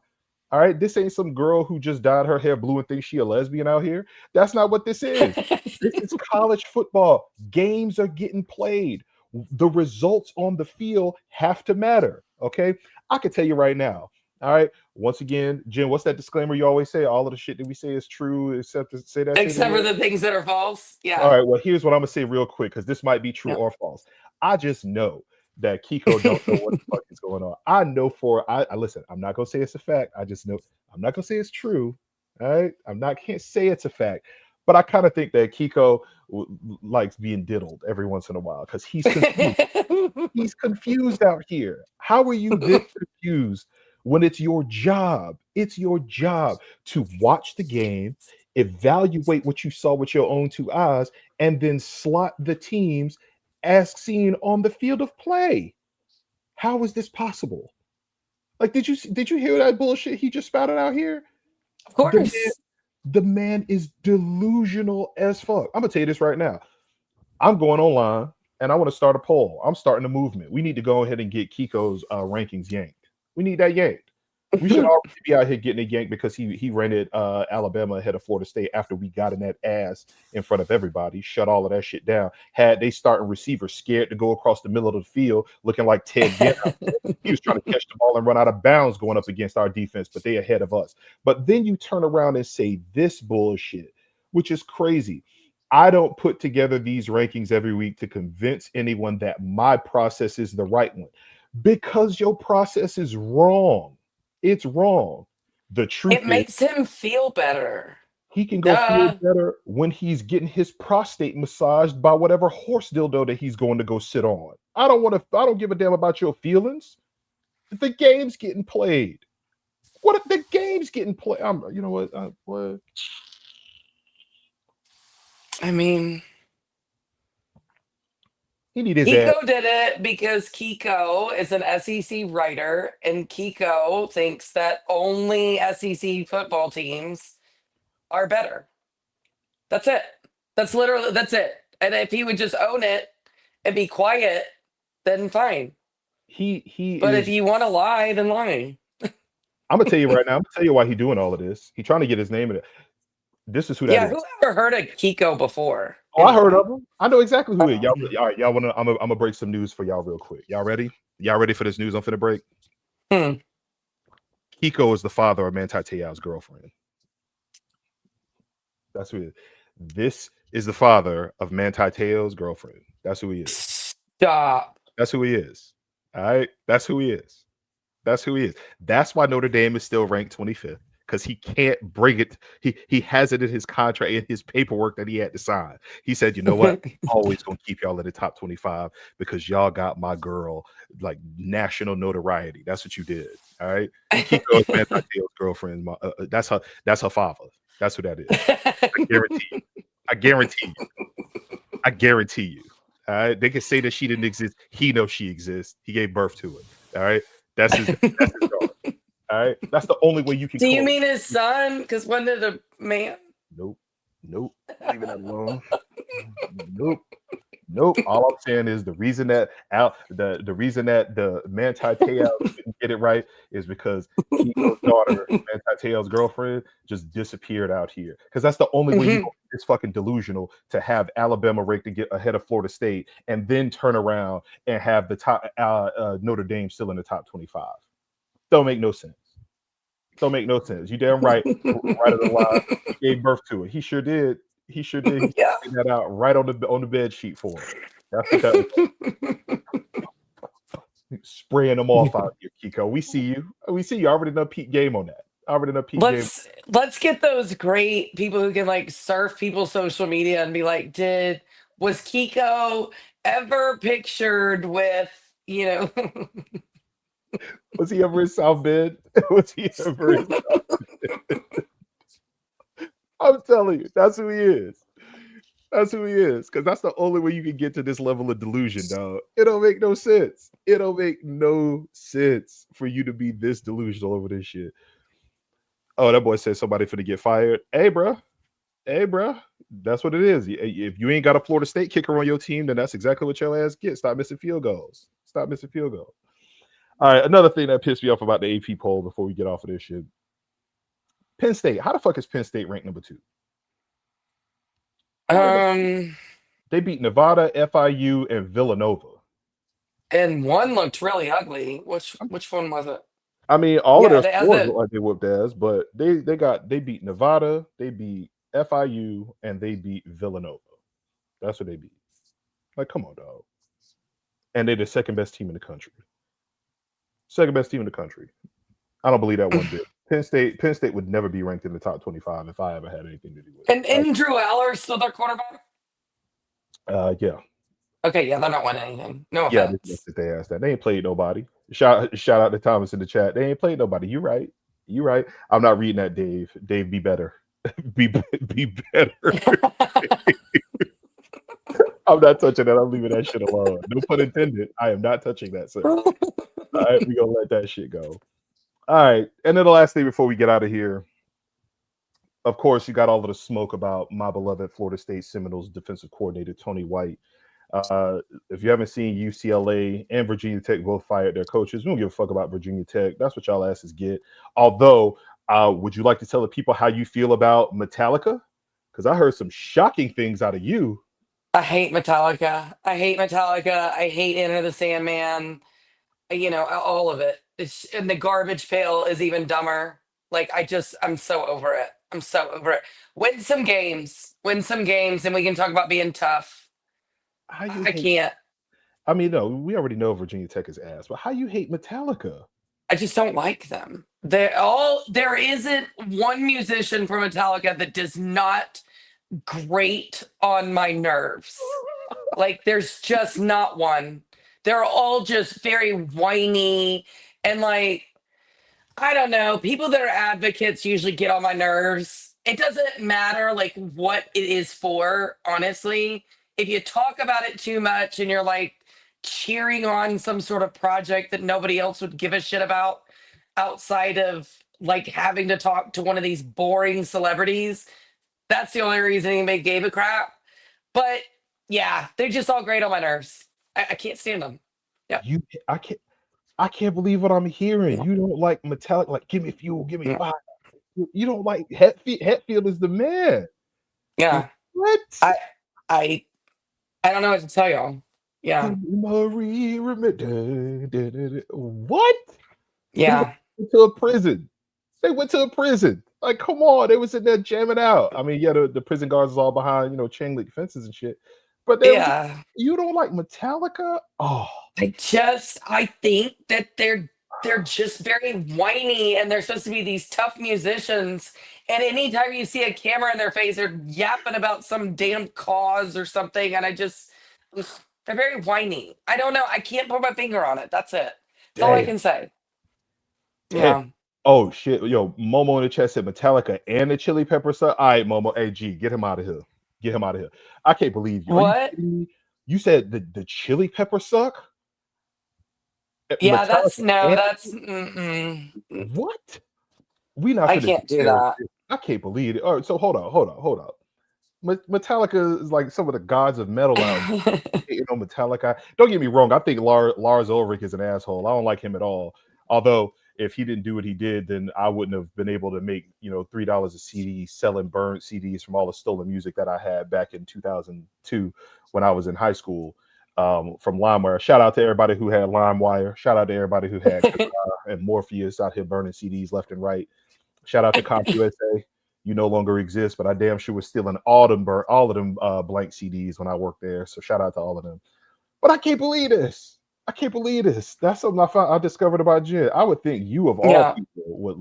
All right, this ain't some girl who just dyed her hair blue and thinks she a lesbian out here. That's not what this is. This is college football. Games are getting played. The results on the field have to matter. Okay, I can tell you right now. All right. Once again, Jen, what's that disclaimer you always say? All of the shit that we say is true, except to say that. Except for the things that are false. Yeah. All right. Well, here's what I'm gonna say real quick because this might be true or false. I just know that Kiko don't know what the fuck is going on. I know I listen, I'm not gonna say it's a fact. I just know I'm not gonna say it's true. All right. Can't say it's a fact, but I kind of think that Kiko likes being diddled every once in a while because he's confused. He's confused out here. How are you this confused when it's your job? It's your job to watch the game, evaluate what you saw with your own 2 eyes, and then slot the teams as seen on the field of play. How is this possible? Like, did you hear that bullshit he just spouted out here? Of course. The man is delusional as fuck. I'm gonna tell you this right now. I'm going online and I want to start a poll. I'm starting a movement. We need to go ahead and get Kiko's rankings yanked. We need that yanked. We should already be out here getting it yanked because he rented Alabama ahead of Florida State after we got in that ass in front of everybody, shut all of that shit down. Had they starting receivers scared to go across the middle of the field looking like Ted Ginn. He was trying to catch the ball and run out of bounds going up against our defense, but they ahead of us. But then you turn around and say this bullshit, which is crazy. I don't put together these rankings every week to convince anyone that my process is the right one because your process is wrong. It's wrong. The truth it makes him feel better. He can go feel better when he's getting his prostate massaged by whatever horse dildo that he's going to go sit on. I don't give a damn about your feelings. The game's getting played. What if the game's getting played? You know what? What? I mean, he need his Kiko ass. did it because Kiko is an SEC writer, and Kiko thinks that only SEC football teams are better. That's it. That's it. And if he would just own it and be quiet, then fine. But if you want to lie, then lie. I'm gonna tell you right now. I'm gonna tell you why he's doing all of this. He's trying to get his name in it. This is who that is. Yeah, who ever heard of Kiko before? Oh, I heard of him. I know exactly who he is. Y'all, all right, y'all wanna? I'm gonna break some news for y'all real quick. Y'all ready? Y'all ready for this news? I'm finna break. Kiko is the father of Manti Te'o's girlfriend. That's who he is. This is the father of Manti Te'o's girlfriend. That's who he is. Stop. That's who he is. All right. That's who he is. That's who he is. That's why Notre Dame is still ranked 25th, because he can't bring it. He has it in his contract, in his paperwork that he had to sign. He said, you know what? I'm always going to keep y'all in the top 25 because y'all got my girl like national notoriety. That's what you did. All right. Kiko is Manti Te'o's girlfriend. That's her father. That's who that is. I guarantee you. I guarantee you. All right. They can say that she didn't exist. He knows she exists. He gave birth to it. All right. That's his daughter. All right. That's the only way you can. Do you mean his son? Because when did a man? Nope. Leaving that alone. Nope. All I'm saying is the reason that the Manti Te'o didn't get it right is because Kiko's daughter, Manti Te'o's girlfriend, just disappeared out here. Because that's the only way you go. It's fucking delusional to have Alabama ranked to get ahead of Florida State and then turn around and have the top Notre Dame still in the top 25. Don't make no sense. You damn right. Right of the line. He gave birth to it. He sure did. He figured that out right on the bed sheet for him. That's what that was. Spraying them off out here, Kiko. We see you. I already done peak game on that. Let's get those great people who can like surf people's social media and be like, was Kiko ever pictured with, was he ever in South Bend? Was he ever in South Bend? I'm telling you, that's who he is. Because that's the only way you can get to this level of delusion, dog. It don't make no sense. It don't make no sense for you to be this delusional over this shit. Oh, that boy said somebody finna get fired. Hey, bro. That's what it is. If you ain't got a Florida State kicker on your team, then that's exactly what your ass gets. Stop missing field goals. All right, another thing that pissed me off about the AP poll before we get off of this shit. Penn State. How the fuck is Penn State ranked number 2? They beat Nevada, FIU, and Villanova. And one looked really ugly. Which one was it? I mean, all of their scores look like they whooped ass, but they beat Nevada, they beat FIU, and they beat Villanova. That's what they beat. Like, come on, dog. And they're the second best team in the country. I don't believe that one bit. Penn State would never be ranked in the top 25 if I ever had anything to do with it. And Drew Aller still their quarterback? Yeah. Okay, yeah, they're not winning anything. No offense. Yeah, they asked that. They ain't played nobody. Shout out to Thomas in the chat. They ain't played nobody. You right. I'm not reading that, Dave. Dave, be better. be better. I'm not touching that. I'm leaving that shit alone. No pun intended. I am not touching that, sir. All right, we're gonna let that shit go. All right, and then the last thing before we get out of here, of course, you got all of the smoke about my beloved Florida State Seminoles defensive coordinator Tony White. If you haven't seen, UCLA and Virginia Tech both fired their coaches. We don't give a fuck about Virginia Tech. That's what y'all asses get. Although, would you like to tell the people how you feel about Metallica? Because I heard some shocking things out of you. I hate Metallica. I hate Enter the Sandman. All of it. And the garbage pail is even dumber. Like, I'm so over it. Win some games, and we can talk about being tough. I can't. I mean, no, we already know Virginia Tech is ass, but how you hate Metallica? I just don't like them. There isn't one musician from Metallica that does not grate on my nerves. Like there's just not one. They're all just very whiny and like I don't know. People that are advocates usually get on my nerves. It doesn't matter like what it is for, honestly. If you talk about it too much and you're like cheering on some sort of project that nobody else would give a shit about outside of like having to talk to one of these boring celebrities, that's the only reason anybody gave a crap. But yeah, they're just all great on my nerves. I can't stand them. Yeah. You, I can't believe what I'm hearing. You don't like Metallica, like give me fuel, give me Yeah. fire. You don't like Hetfield. Hetfield is the man. Yeah. What? I I I don't know what to tell y'all. Yeah. Marie, what? They Yeah. went to a prison. They went to a prison. Like, come on, they was in there jamming out. I mean, yeah, the prison guards is all behind, chain link fences and shit. But they was, Yeah. you don't like Metallica? Oh, I think that they're just very whiny and they're supposed to be these tough musicians. And anytime you see a camera in their face, they're yapping about some damn cause or something. And ugh, they're very whiny. I don't know. I can't put my finger on it. That's it. That's all I damn, can say. damn. Yeah. Oh shit, yo, Momo in the chat said Metallica and the Chili Pepper stuff. All right, Momo, hey G, get him out of here. Get him out of here. I can't believe you. Are you What? kidding me? You said the Chili Pepper suck? Yeah, Metallica and what? We not I finna can't do compare that. this. I can't believe it. All right, so hold on. Metallica is like some of the gods of metal out here. Hating on Metallica. Don't get me wrong. I think Lars Ulrich is an asshole. I don't like him at all. Although if he didn't do what he did, then I wouldn't have been able to make $3 a CD selling burnt CDs from all the stolen music that I had back in 2002 when I was in high school from LimeWire. Shout out to everybody who had LimeWire. Shout out to everybody who had and Morpheus out here burning CDs left and right. Shout out to CompUSA. You no longer exist, but I damn sure was stealing all of them blank CDs when I worked there. So shout out to all of them. But I can't believe this. I can't believe this. That's something I discovered about Jen. I would think you of all Yeah. people would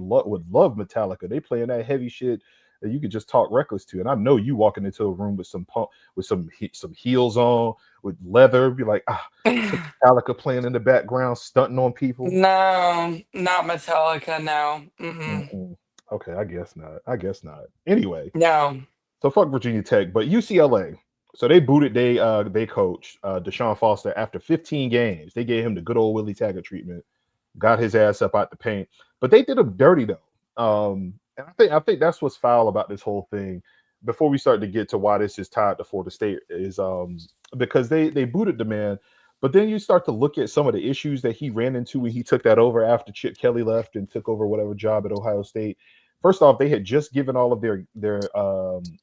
love Metallica. They playing that heavy shit that you could just talk reckless to. And I know you walking into a room with some heels on, with leather, be like, Metallica playing in the background, stunting on people. No, not Metallica. No. Mm-mm. Okay, I guess not. Anyway, No. so fuck Virginia Tech, but UCLA. So they booted they coach Deshaun Foster after 15 games. They gave him the good old Willie Taggart treatment, got his ass up out the paint. But they did him dirty though. And I think that's what's foul about this whole thing. Before we start to get to why this is tied to Florida State is because they booted the man. But then you start to look at some of the issues that he ran into when he took that over after Chip Kelly left and took over whatever job at Ohio State. First off, they had just given all of their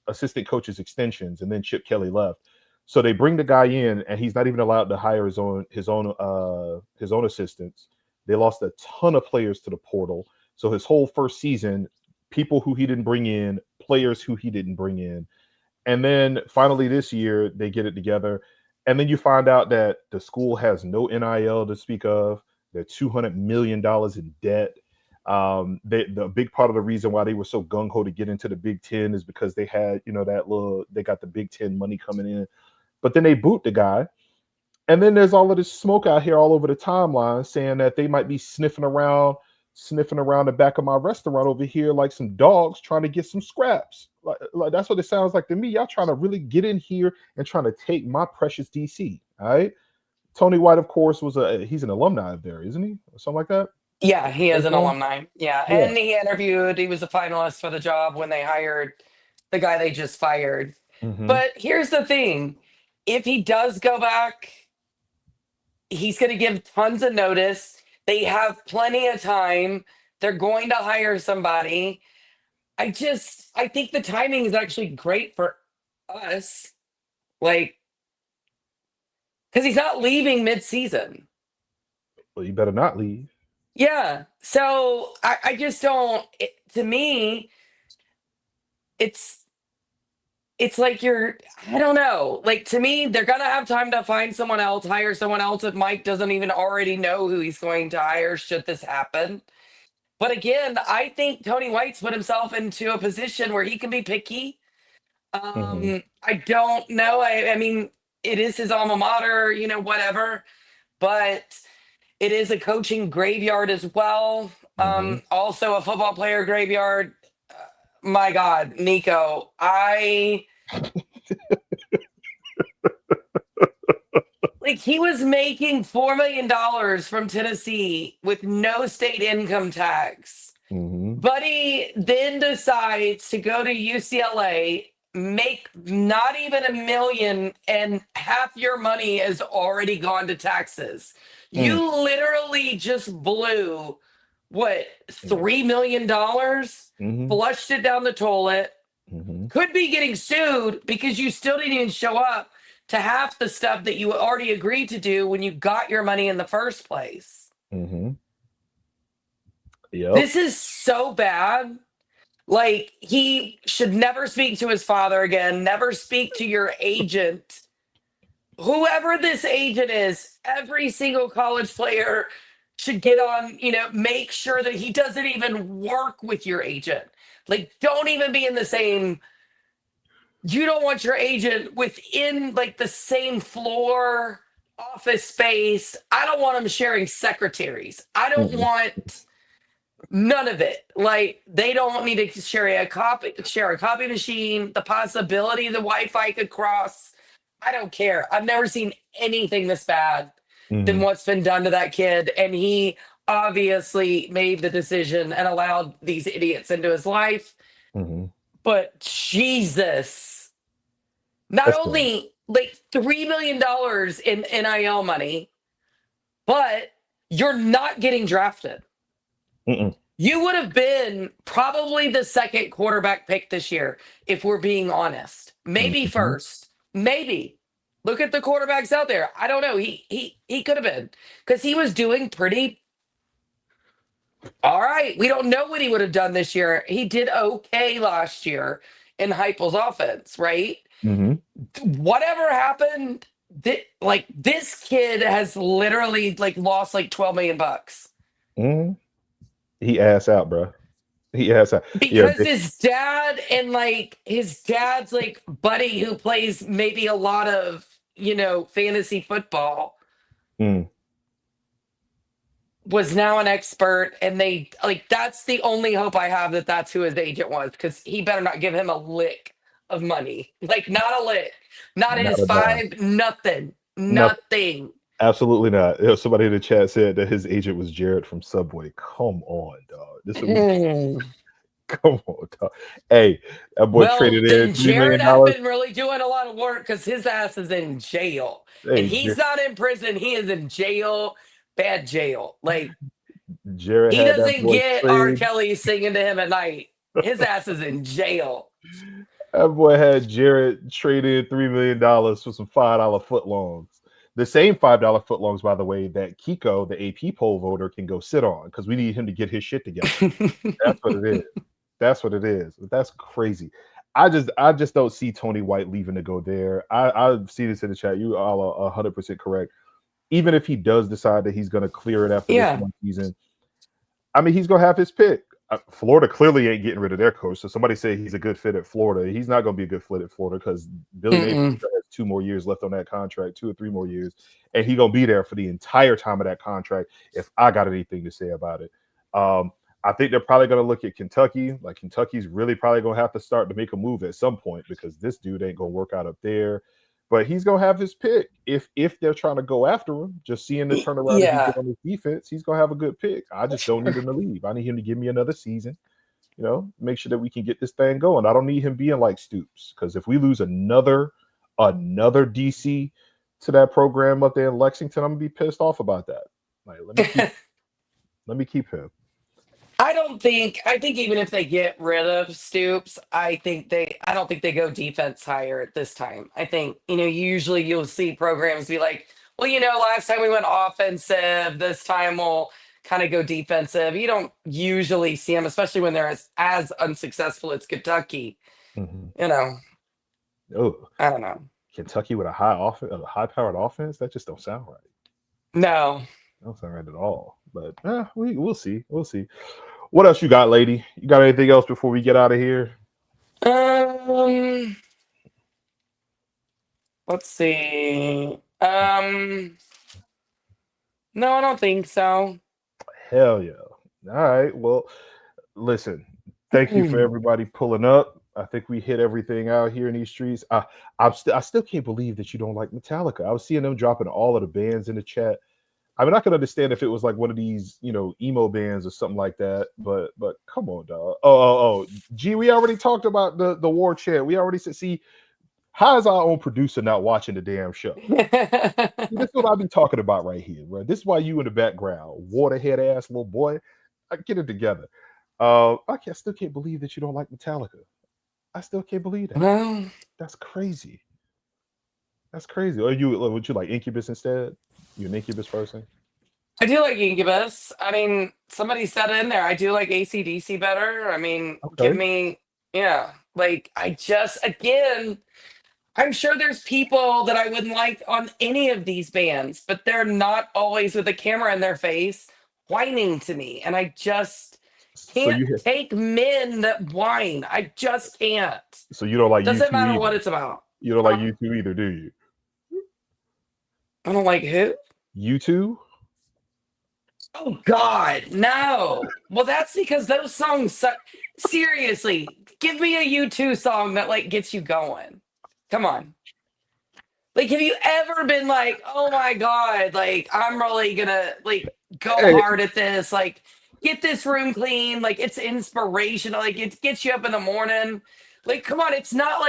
assistant coaches extensions, and then Chip Kelly left. So they bring the guy in, and he's not even allowed to hire his own assistants. They lost a ton of players to the portal. So his whole first season, people who he didn't bring in, players who he didn't bring in. And then finally this year, they get it together. And then you find out that the school has no NIL to speak of. They're $200 million in debt. The big part of the reason why they were so gung-ho to get into the Big Ten is because they had, they got the Big Ten money coming in. But then they boot the guy. And then there's all of this smoke out here all over the timeline saying that they might be sniffing around the back of my restaurant over here like some dogs trying to get some scraps. Like that's what it sounds like to me. Y'all trying to really get in here and trying to take my precious DC. All right. Tony White, of course, he's an alumni of there, isn't he? Or something like that. Yeah, he is an Okay. alumni. Yeah. And he was a finalist for the job when they hired the guy they just fired. Mm-hmm. But here's the thing. If he does go back, he's going to give tons of notice. They have plenty of time. They're going to hire somebody. I think the timing is actually great for us. Like, because he's not leaving mid-season. Well, you better not leave. Yeah. So I just don't. To me, it's it's like I don't know. Like, to me, they're going to have time to find someone else, hire someone else if Mike doesn't even already know who he's going to hire should this happen. But again, I think Tony White's put himself into a position where he can be picky. Mm-hmm. I don't know. I mean, it is his alma mater, whatever, but it is a coaching graveyard as well. Mm-hmm. Also a football player graveyard. My God, Nico, like, he was making $4 million from Tennessee with no state income tax. Mm-hmm. Buddy then decides to go to UCLA, make not even $1 million, and half your money has already gone to taxes. You literally just blew what, $3 million, Mm-hmm. flushed it down the toilet, Mm-hmm. could be getting sued because you still didn't even show up to half the stuff that you already agreed to do when you got your money in the first place. Mm-hmm. Yep. This is so bad. Like, he should never speak to his father again, never speak to your agent. Whoever this agent is, every single college player should get on, make sure that he doesn't even work with your agent. Like, don't even be in the same. You don't want your agent within, like, the same floor, office space. I don't want them sharing secretaries. I don't want none of it. Like, they don't need to share a copy machine. The possibility the Wi-Fi could cross. I don't care. I've never seen anything this bad than what's been done to that kid. And he obviously made the decision and allowed these idiots into his life. Mm-hmm. But Jesus, not That's only like $3 million in NIL money, but you're not getting drafted. Mm-mm. You would have been probably the second quarterback pick this year, if we're being honest. Maybe first. Maybe. Look at the quarterbacks out there. I don't know. He could have been, because he was doing pretty all right. We don't know what he would have done this year. He did okay last year in Heupel's offense, right? Mm-hmm. Whatever happened, this kid has literally lost like 12 million bucks. Mm-hmm. He ass out, bro. He ass out Because his dad and his dad's buddy who plays maybe a lot of fantasy football was now an expert, and they that's the only hope I have that that's who his agent was, because he better not give him a lick of money. Not a lick, not his five, nothing. Absolutely not. Somebody in the chat said that his agent was Jared from Subway. Come on, dog. Come on, dog. Hey, that boy traded in $3 Jared million. has been really doing a lot of work, because his ass is in jail. Hey, and he's not in prison. He is in jail. Bad jail. Jared, he doesn't get R. Kelly singing to him at night. His ass is in jail. That boy had Jared traded $3 million for some $5 footlongs. The same $5 footlongs, by the way, that Kiko, the AP poll voter, can go sit on, because we need him to get his shit together. That's what it is. That's what it is. That's crazy. I just don't see Tony White leaving to go there. I see this in the chat. You all are 100% correct. Even if he does decide that he's going to clear it after this one season, I mean, he's going to have his pick. Florida clearly ain't getting rid of their coach. So somebody say he's a good fit at Florida. He's not going to be a good fit at Florida, because Billy Napier has 2 more years left on that contract, 2 or 3 more years. And he's going to be there for the entire time of that contract, if I got anything to say about it. I think they're probably going to look at Kentucky. Kentucky's really probably going to have to start to make a move at some point, because this dude ain't going to work out up there. But he's going to have his pick. If they're trying to go after him, just seeing the turnaround he did on his defense, he's going to have a good pick. I just don't need him to leave. I need him to give me another season, make sure that we can get this thing going. I don't need him being like Stoops, because if we lose another DC to that program up there in Lexington, I'm going to be pissed off about that. Let me keep him. I think even if they get rid of Stoops, I don't think they go defense higher at this time. I think, usually you'll see programs be like, well, last time we went offensive, this time we'll kind of go defensive. You don't usually see them, especially when they're as unsuccessful as Kentucky. Oh, I don't know. Kentucky with a high-powered offense. That just don't sound right. No. Don't sound right at all. But we'll see. We'll see. What else you got, lady? You got anything else before we get out of here? Let's see. No, I don't think so. Hell yeah. All right. Well, listen. Thank you for everybody pulling up. I think we hit everything out here in these streets. I still can't believe that you don't like Metallica. I was seeing them dropping all of the bands in the chat. I mean, I could understand if it was like one of these, emo bands or something like that. But come on, dog. Oh. Gee, we already talked about the war chant. We already said, see, how is our own producer not watching the damn show? This is what I've been talking about right here, bro. This is why you in the background, waterhead ass little boy. Get it together. Still can't believe that you don't like Metallica. I still can't believe that. Well, that's crazy. That's crazy. Would you like Incubus instead? You an Incubus person? I do like Incubus. I mean, somebody said in there, I do like AC/DC better. I mean, give me, again, I'm sure there's people that I wouldn't like on any of these bands, but they're not always with a camera in their face whining to me. And I just can't take men that whine. I just can't. So you don't like Doesn't U2 matter either. what it's about. You don't like U2 either, do you? I don't like who? U2? Oh God, no. Well, that's because those songs suck. Seriously, give me a U2 song that gets you going. Come on. Have you ever been like, oh my God, I'm really gonna go hard at this, get this room clean, it's inspirational, it gets you up in the morning. Come on, it's not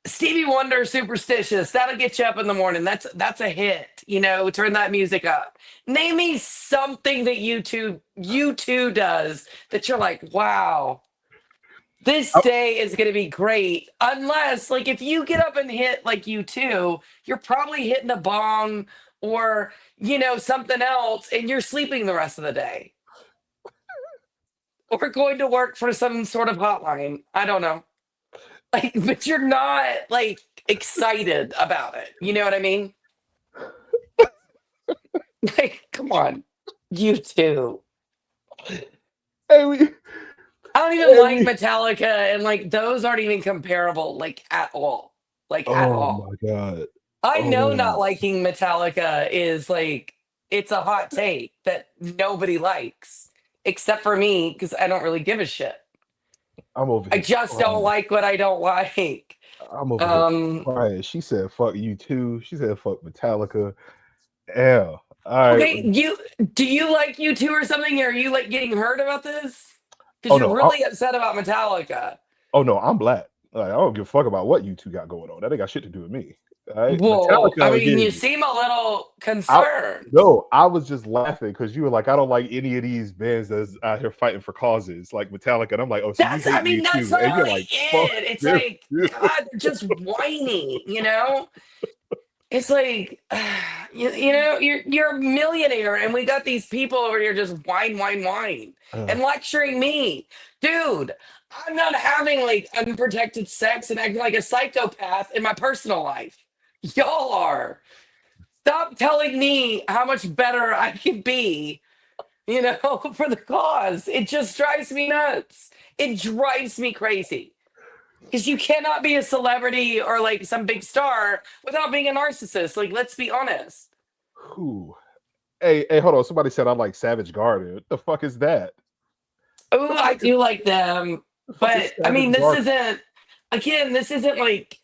Stevie Wonder, Superstitious, that'll get you up in the morning. That's a hit, turn that music up. Name me something that U2 does that you're like, wow. This day is going to be great, unless, if you get up and hit U2, you're probably hitting a bong or, something else, and you're sleeping the rest of the day. Or going to work for some sort of hotline. I don't know. But you're not, excited about it. You know what I mean? Come on. U2. Hey, I don't even like Metallica, and those aren't even comparable, at all. At all. Oh my God. I know not liking Metallica is it's a hot take that nobody likes, except for me, because I don't really give a shit. I'm over here. I just don't like what I don't like. I'm over here crying. She said fuck U2. She said fuck Metallica. Yeah. All right. Okay, do you like U2 or something? Or are you getting hurt about this? Because you're really upset about Metallica. Oh no, I'm black. I don't give a fuck about what U2 got going on. That ain't got shit to do with me. Right? Well, I mean, you seem a little concerned. I was just laughing because you were like, I don't like any of these bands that's out here fighting for causes like Metallica. And I'm like, oh, so that's not really it. It's God, they're just whiny, It's you're a millionaire, and we got these people over here just whine, and lecturing me, dude. I'm not having unprotected sex and acting like a psychopath in my personal life. Y'all are. Stop telling me how much better I can be, for the cause. It just drives me nuts. It drives me crazy. Because you cannot be a celebrity or some big star without being a narcissist. Let's be honest. Ooh. Hey, hold on. Somebody said I like Savage Garden. What the fuck is that? Oh, I do like them. But I mean, this isn't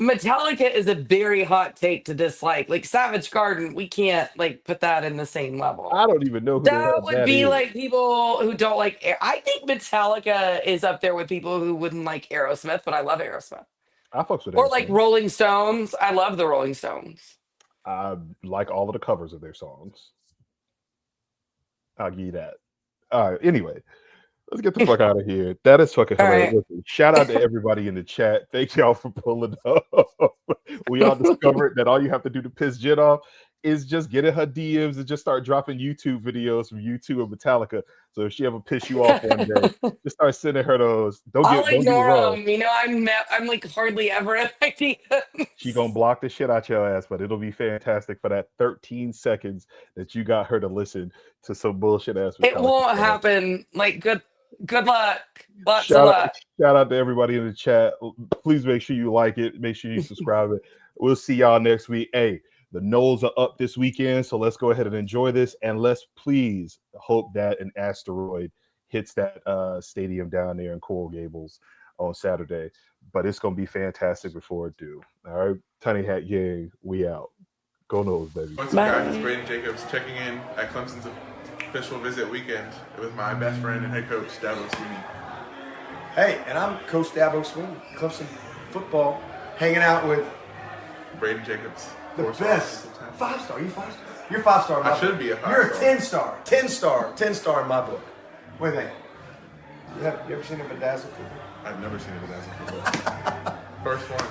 Metallica is a very hot take to dislike. Savage Garden, we can't put that in the same level. I don't even know who that would be people who don't like. I think Metallica is up there with people who wouldn't like Aerosmith, but I love Aerosmith. I fucks with or Aerosmith. Rolling Stones. I love the Rolling Stones. I like all of the covers of their songs. I'll give you that. All right. Anyway. Let's get the fuck out of here. That is fucking hilarious. Right. Shout out to everybody in the chat. Thank y'all for pulling up. We all discovered that all you have to do to piss Jen off is just get in her DMs and just start dropping YouTube videos from YouTube and Metallica. So if she ever piss you off one day, just start sending her those. I'll Don't get ignore wrong. them. You know, I'm like hardly ever in my DMs. She gonna block the shit out your ass, but it'll be fantastic for that 13 seconds that you got her to listen to some bullshit ass. It won't happen. Like, good luck. Lots of Shout luck. out to everybody in the chat. Please make sure you like it. Make sure you subscribe it. We'll see y'all next week. Hey, the Knowles are up this weekend, so let's go ahead and enjoy this. And let's please hope that an asteroid hits that stadium down there in Coral Gables on Saturday. But it's going to be fantastic before it do. All right, Tiny Hat Gang, we out. Go Knowles, baby. What's up, guys? It's Braden Jacobs checking in at Clemson's official visit weekend with my best friend and head coach, Dabo Sweeney. Hey, and I'm Coach Dabo Sweeney, Clemson football, hanging out with Braden Jacobs. the best. 5-star. You 5-star? You're 5-star in my book. I should be a 5-star. You're a 10-star. 10-star in my book. What do you think? You ever seen a bedazzled football? I've never seen a bedazzled football. First one.